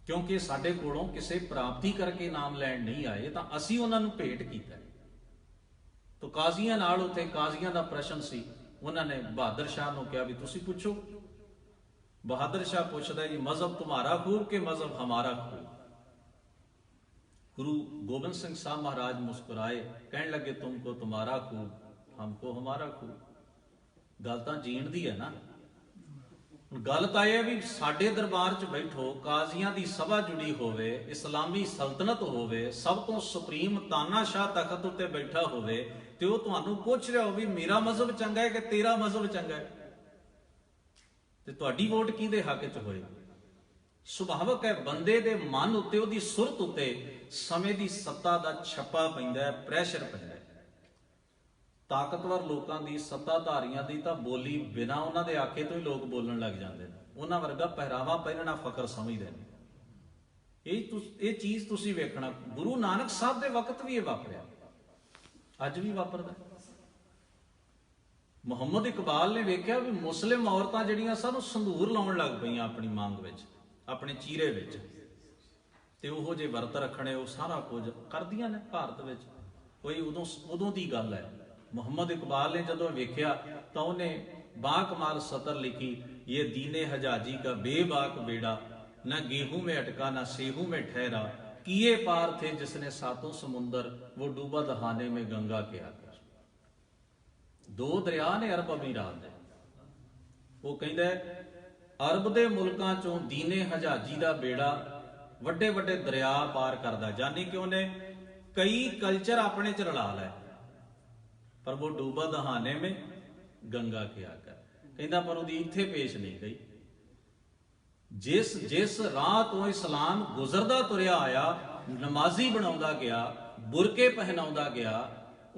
ਕਿਉਂਕਿ ਸਾਡੇ ਕੋਲੋਂ ਕਿਸੇ ਪ੍ਰਾਪਤੀ ਕਰਕੇ ਨਾਮ ਲੈਣ ਨਹੀਂ ਆਏ, ਤਾਂ ਅਸੀਂ ਉਹਨਾਂ ਨੂੰ ਭੇਟ ਕੀਤਾ। ਤੋ ਕਾਜ਼ੀਆਂ ਨਾਲ ਉੱਥੇ ਕਾਜ਼ੀਆਂ ਦਾ ਪ੍ਰਸ਼ਨ ਸੀ, ਉਹਨਾਂ ਨੇ ਬਹਾਦਰ ਸ਼ਾਹ ਨੂੰ ਕਿਹਾ ਵੀ ਤੁਸੀਂ ਪੁੱਛੋ। ਬਹਾਦਰ ਸ਼ਾਹ ਪੁੱਛਦਾ ਜੀ ਮਜ਼ਹਬ ਤੁਹਾਡਾ ਖੂਬ ਕਿ ਮਜ਼ਹਬ ਹਮਾਰਾ ਖੂਬ। गुरु गोबिंद सिंह साहब महाराज मुस्कुराए, कहने लगे तुमको तुम्हारा खूब, हमको हमारा खूब। गल तां जीण दी है ना। गल तां यह भी साडे दरबार च बैठो, काजियां दी सभा जुड़ी होवे, इस्लामी सल्तनत होवे, सब तो सुप्रीम तानाशाह तखत उत्ते बैठा होवे ते ओह तुहानू पुछ रहा हो भी मेरा मजहब चंगा है कि तेरा मजहब चंगा है, ते तुहाडी वोट किहदे हक च होएगी। ਸੁਭਾਵਕ ਹੈ ਬੰਦੇ ਦੇ ਮਨ ਉੱਤੇ, ਉਹਦੀ ਸੁਰਤ ਉੱਤੇ ਸਮੇਂ ਦੀ ਸੱਤਾ ਦਾ ਛੱਪਾ ਪੈਂਦਾ ਹੈ, ਪ੍ਰੈਸ਼ਰ ਪੈਂਦਾ ਹੈ। ਤਾਕਤਵਰ ਲੋਕਾਂ ਦੀ, ਸੱਤਾਧਾਰੀਆਂ ਦੀ ਤਾਂ ਬੋਲੀ ਬਿਨਾਂ ਉਹਨਾਂ ਦੇ ਆਖੇ ਤੋਂ ਹੀ ਲੋਕ ਬੋਲਣ ਲੱਗ ਜਾਂਦੇ ਨੇ, ਉਹਨਾਂ ਵਰਗਾ ਪਹਿਰਾਵਾ ਪਹਿਨਣਾ ਫਖਰ ਸਮਝਦੇ ਨੇ। ਇਹ ਚੀਜ਼ ਤੁਸੀਂ ਵੇਖਣਾ, ਗੁਰੂ ਨਾਨਕ ਸਾਹਿਬ ਦੇ ਵਕਤ ਵੀ ਇਹ ਵਾਪਰਿਆ, ਅੱਜ ਵੀ ਵਾਪਰਦਾ। ਮੁਹੰਮਦ ਇਕਬਾਲ ਨੇ ਵੇਖਿਆ ਵੀ ਮੁਸਲਿਮ ਔਰਤਾਂ ਜਿਹੜੀਆਂ ਸਨ ਸੰਧੂਰ ਲਾਉਣ ਲੱਗ ਪਈਆਂ ਆਪਣੀ ਮੰਗ ਵਿੱਚ, ਆਪਣੇ ਚੀਰੇ ਵਿੱਚ, ਤੇ ਉਹੋ ਜੇ ਵਰਤ ਰੱਖਣੇ, ਉਹ ਸਾਰਾ ਕੁਝ ਕਰਦੀਆਂ ਨੇ ਭਾਰਤ ਵਿੱਚ। कोई उदों की गल है। मुहम्मद इकबाल ने जदों वेख्या तो उन्हें बाकमाल सतर लिखी, ये दीने हजाजी का बेबाक बेड़ा, न गेहूं में अटका न सेहू में ठहरा, किए पार थे जिसने सातों समुंदर, वो डूबा दहाने में गंगा के आकर। दो दरिया ने अरब अमीरात दे, वो कहंदा अरब दे मुल्कां चों दीने हजाजी दा बेड़ा वड्डे वड्डे दरिया पार करदा, जानी कि उन्हें कई कल्चर अपने च रला लै, पर वो डूबा दहाने में गंगा के आकर। कहंदा पर उहदी इत्थे पेश नहीं गई। जिस जिस राह तो इस्लाम गुजरदा तुरिया आया, नमाजी बनाउंदा गया, बुरके पहनाउंदा गया,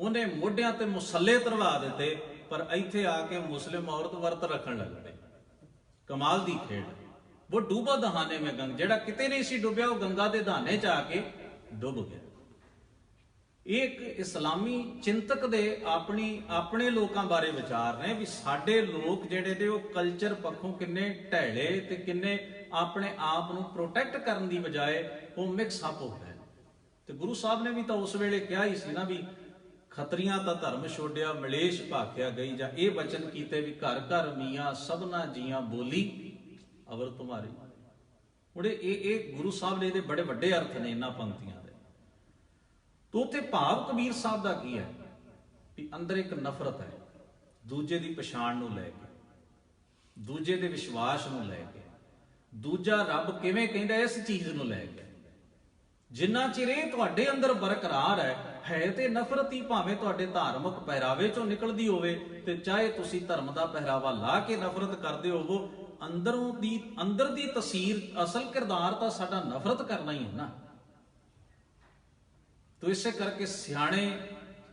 उन्हें मोढियां ते मुसल्ले तरवा दिते, पर इत्थे आके मुस्लिम औरत वर्त रखण लग पई। कमाल दी खेड। वो डूबा दहाने में गंगा, जेड़ा किते नहीं सी डुबिया वो गंगा दे दहाने च आके डुब गया। एक इस्लामी चिंतक दे अपनी अपने लोगों बारे विचार ने भी साडे लोग जेडे ने वो कल्चर पक्षों किन्ने ढैले ते किन्ने अपने आप नूं प्रोटैक्ट करन दी बजाए वो मिक्स अप हो गए। ते गुरु साहब ने भी तो उस वेले कहा ही सी ना भी खतरियां दा धर्म छोड़िया मलेश भाख्या गई, जां ये वचन कीते भी घर घर मियाँ सबना जियां बोली अवर तुम्हारी। उड़े ये गुरु साहब ने बड़े वड्डे अर्थ ने इन्हां पंक्तियां दे। तो उत्थे भाव कबीर साहब दा की है भी अंदर एक नफरत है दूजे दी पछाण नूं लैके, दूजे दे विश्वास नूं लैके, दूजा रब किवें कहंदा इस चीज नूं लैके। जिन्ना चिर ये तुहाडे अंदर बरकरार है ते नफरत ही भावें तुहाडे धार्मिक पहरावे चों निकलदी होवे ते चाहे तुसीं धर्म दा पहरावा ला के नफरत करदे होवो, अंदर दी तसीर असल किरदार तां साडा नफरत करना ही है ना। तो इसे करके सियाणे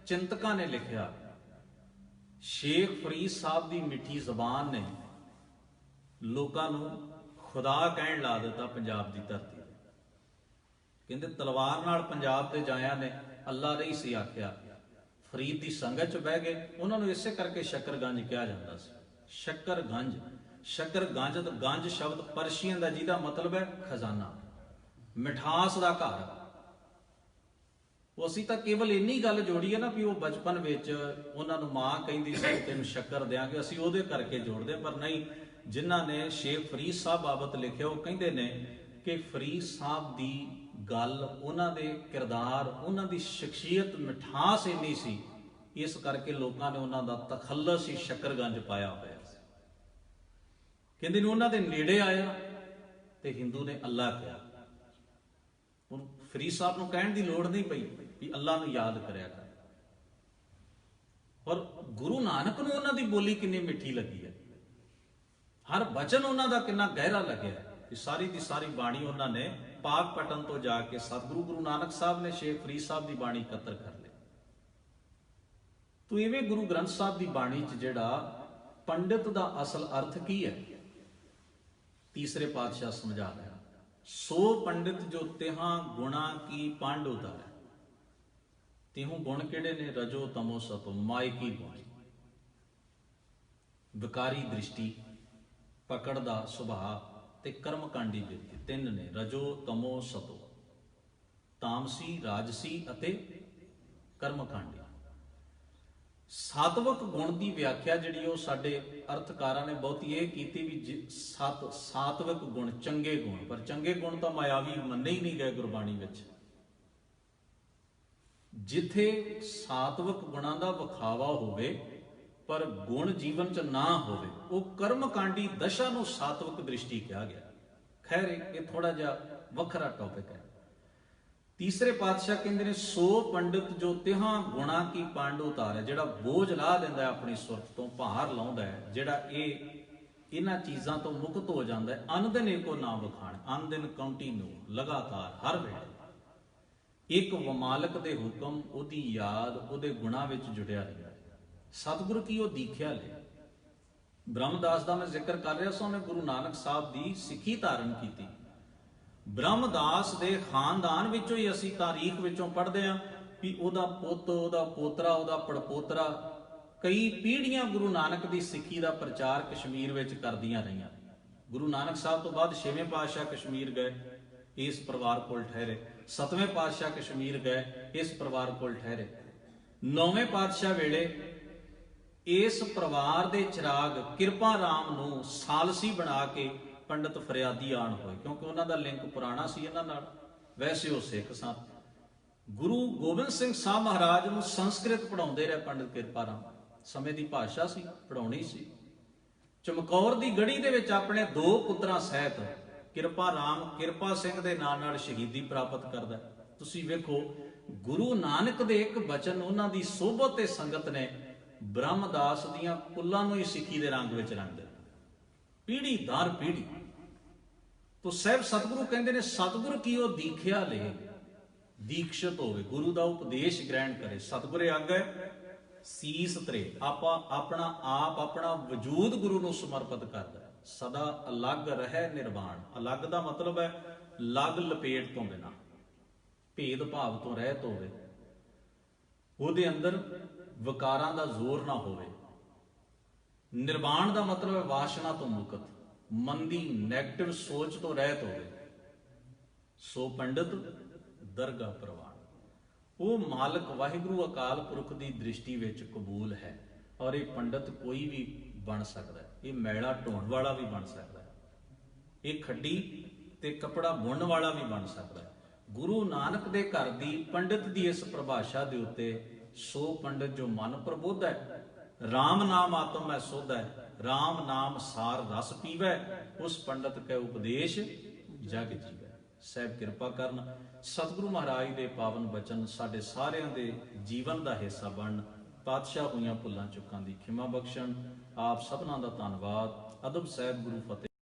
चिंतकां ने लिखिया, शेख फरीद साहब की मिठी जबान ने लोगों को खुदा कहण ला दिता पंजाब की धरती। कहते तलवार नाल पंजाब के जाया ने अल्लाह नहीं सी आख्या, फरीद की संगत च बह गए। उन्होंने इसे करके शक्करगंज कहा जाता सी। शक्करगंज, शक्करगंज गंज शब्द परशियन का जिहदा मतलब है खजाना, मिठास का घर। वो असी तो केवल इन्नी गल जोड़ी है ना भी वो बचपन में उन्होंने मां कहती सी तेन शक्कर देंगे, असी वो करके जोड़ते, पर नहीं। जिन्हों ने शेख फरीद साहब बाबत लिखे वो कहते हैं कि फरीद साहब की गल, उन्होंने किरदार, उन्होंने शख्सियत मिठास इन्नी सी, इस करके लोगों ने उन्होंने तखल्लस ही शक्करगंज पाया होया। कहते उन्होंने नेड़े आया तो हिंदू ने अल्लाह कहा। हुण फरीद साहब को कहण की लोड़ नहीं पई भी अल्लाह नूं याद करया कर। और गुरु नानक नूं उन्हां दी बोली कितनी मिठी लगी है, हर वचन उन्हां दा कितना गहरा लग्या है। सारी दी सारी बाणी उन्होंने पाक पटन तो जाके सतगुरु गुरु नानक साहब ने शेख फरीद साहब की बाणी इकत्र कर ली। तो इवें गुरु ग्रंथ साहब की बाणी च जिहड़ा पंडित का असल अर्थ की है, तीसरे पातशाह समझा रहा, सो पंडित जो तिहां गुणा की पांड उतारे। तिहू गुण किहड़े ने? रजो तमो सतो, मायकी गुण, विकारी दृष्टि, पकड़ दा सुभाव ते कर्मकांडी विरती, तीन ने रजो तमो सतो, तामसी राजसी अते कर्मकांडी। सात्विक गुण की व्याख्या जिहड़ी वो साडे अर्थकारां ने बहुती ये कीती भी सात्विक गुण चंगे गुण, पर चंगे गुण तो मायावी मन्ने ही नहीं गए गुरबाणी विच। जिथे सात्विक गुणां दा विखावा होवे पर गुण जीवन च ना होवे, वो कर्मकांडी दशा नूं सात्विक दृष्टि कहा गया। खैर ये थोड़ा जिहा वखरा टॉपिक है। तीसरे पातशाह कहते हैं सो पंडित जो तिहां गुणा की पांड उतारे, जिहड़ा बोझ ला दिंदा है अपनी सुरत तो, भार लाउंदा है, जिहड़ा इन्हां चीज़ां तो मुक्त हो जाता है। अन दिन एको ना वखाण, अन दिन कंटिन्यू लगातार हर वेले एक वमालक दे हुक्म, उहदी याद, उहदे गुणां विच जुड़िया रहिया। सतगुरु की वो दीख्या ले। ब्रह्मदास का मैं जिक्र कर रहा सो, उन्हें गुरु नानक साहब की सिੱਖੀ धारण की। ब्रह्मदास के खानदान विचों ही असी तारीख विचों पढ़ते हैं भी उहदा पुੱਤ, उहदा पोतरा, उहदा पड़पोतरा कई पीढ़ियां गुरु नानक की सिੱਖੀ का प्रचार कश्मीर विच करदियां रहियां। गुरु नानक साहब तो बाद 6वें पातशाह कश्मीर गए, इस परिवार कोल ठहरे। 7वें पातशाह कश्मीर गए, इस परिवार कोल ठहरे। ਨੌਵੇਂ ਪਾਤਸ਼ਾਹ ਵੇਲੇ ਇਸ ਪਰਿਵਾਰ ਦੇ ਚਿਰਾਗ ਕਿਰਪਾ ਰਾਮ ਨੂੰ ਸਾਲਸੀ ਬਣਾ ਕੇ ਪੰਡਤ ਫਰਿਆਦੀ ਆਣ ਹੋਏ, ਕਿਉਂਕਿ ਉਹਨਾਂ ਦਾ ਲਿੰਕ ਪੁਰਾਣਾ ਸੀ ਇਹਨਾਂ ਨਾਲ। ਵੈਸੇ ਉਹ ਸਿੱਖ ਸਨ। ਗੁਰੂ ਗੋਬਿੰਦ ਸਿੰਘ ਸਾਹਿਬ ਮਹਾਰਾਜ ਨੂੰ ਸੰਸਕ੍ਰਿਤ ਪੜਾਉਂਦੇ ਰਹੇ ਪੰਡਤ ਕਿਰਪਾ ਰਾਮ। ਸਮੇਂ ਦੀ ਭਾਸ਼ਾ ਸੀ, ਪੜਾਉਣੀ ਸੀ। ਚਮਕੌਰ ਦੀ ਗੜੀ ਦੇ ਵਿੱਚ ਆਪਣੇ 2 ਪੁੱਤਰਾਂ ਸਹਿਤ ਕਿਰਪਾ ਰਾਮ ਕਿਰਪਾ ਸਿੰਘ ਦੇ ਨਾਂ ਨਾਲ ਸ਼ਹੀਦੀ ਪ੍ਰਾਪਤ ਕਰਦਾ। ਤੁਸੀਂ ਵੇਖੋ, ਗੁਰੂ ਨਾਨਕ ਦੇ ਇੱਕ ਬਚਨ ਉਹਨਾਂ ਦੀ ਸੋਭਤ ਤੇ ਸੰਗਤ ਨੇ ਬ੍ਰਹਮਦਾਸ ਦੀਆਂ ਕੁੱਲਾਂ ਨੂੰ ਹੀ ਸਿੱਖੀ ਦੇ ਰੰਗ ਵਿੱਚ ਰੰਗ ਦਿੱਤਾ, ਪੀੜ੍ਹੀ ਦਰ ਪੀੜ੍ਹੀ। ਤੋ ਸਾਹਿਬ ਸਤਿਗੁਰੂ ਕਹਿੰਦੇ ਨੇ, ਸਤਿਗੁਰ ਕੀ ਉਹ ਦੀਖਿਆ ਲੇ, ਦੀਕਸ਼ਤ ਹੋਵੇ, ਗੁਰੂ ਦਾ ਉਪਦੇਸ਼ ਗ੍ਰਹਿਣ ਕਰੇ। ਸਤਿਗੁਰੇ ਆਗੇ ਸੀਸ ਧਰੇ, ਆਪਣਾ ਵਜੂਦ ਗੁਰੂ ਨੂੰ ਸਮਰਪਿਤ ਕਰਦਾ, ਸਦਾ ਅਲੱਗ ਰਹਿ ਨਿਰਵਾਣ। ਅਲੱਗ ਦਾ ਮਤਲਬ ਹੈ ਲੱਗ ਲਪੇਟ ਤੋਂ ਬਿਨਾਂ, ਭੇਦ ਭਾਵ ਤੋਂ ਰਹਿਤ ਹੋਵੇ, ਉਹਦੇ ਅੰਦਰ ਵਿਕਾਰਾਂ ਦਾ ਜ਼ੋਰ ਨਾ ਹੋਵੇ। ਨਿਰਵਾਣ ਦਾ ਮਤਲਬ ਹੈ ਵਾਸ਼ਨਾ ਤੋਂ ਮੁਕਤ, ਮਨ ਦੀ ਨੈਗੇਟਿਵ ਸੋਚ ਤੋਂ ਰਹਿਤ ਹੋਵੇ। ਸੋ ਪੰਡਿਤ ਦਰਗਾਹ ਪ੍ਰਵਾਨ, ਉਹ ਮਾਲਕ ਵਾਹਿਗੁਰੂ ਅਕਾਲ ਪੁਰਖ ਦੀ ਦ੍ਰਿਸ਼ਟੀ ਵਿੱਚ ਕਬੂਲ ਹੈ। ਔਰ ਇਹ ਪੰਡਿਤ ਕੋਈ ਵੀ ਬਣ ਸਕਦਾ, ਇਹ ਮੈਲਾ ਢੋਣ ਵਾਲਾ ਵੀ ਬਣ ਸਕਦਾ, ਇਹ ਖੱਡੀ ਤੇ ਕੱਪੜਾ ਬੁਣਨ ਵਾਲਾ ਵੀ ਬਣ ਸਕਦਾ। ਗੁਰੂ ਨਾਨਕ ਦੇ ਘਰ ਦੀ ਪੰਡਿਤ ਦੀ ਇਸ ਪਰਿਭਾਸ਼ਾ ਦੇ ਉੱਤੇ, ਸੋ ਪੰਡਿਤ ਜੋ ਮਨ ਪ੍ਰਬੁੱਧ ਹੈ, RAM ਨਾਮ ਆਤਮ ਹੈ ਸੁਧ ਹੈ, RAM ਨਾਮ ਸਾਰ ਰਸ ਪੀਵੈ, ਉਸ ਪੰਡਿਤ ਕੈ ਉਪਦੇਸ਼ ਜਗ ਜੀਵੈ। ਸਾਹਿਬ ਕਿਰਪਾ ਕਰਨ, ਸਤਿਗੁਰੂ ਮਹਾਰਾਜ ਦੇ ਪਾਵਨ ਬਚਨ ਸਾਡੇ ਸਾਰਿਆਂ ਦੇ ਜੀਵਨ ਦਾ ਹਿੱਸਾ ਬਣਨ। ਪਾਤਸ਼ਾਹ ਹੋਈਆਂ ਭੁੱਲਾਂ ਚੁੱਕਾਂ ਦੀ ਖਿਮਾ ਬਖਸ਼ਣ। ਆਪ ਸਭਨਾਂ ਦਾ ਧੰਨਵਾਦ। ਅਦਬ ਸਾਹਿਬ, ਗੁਰੂ ਫਤਿਹ।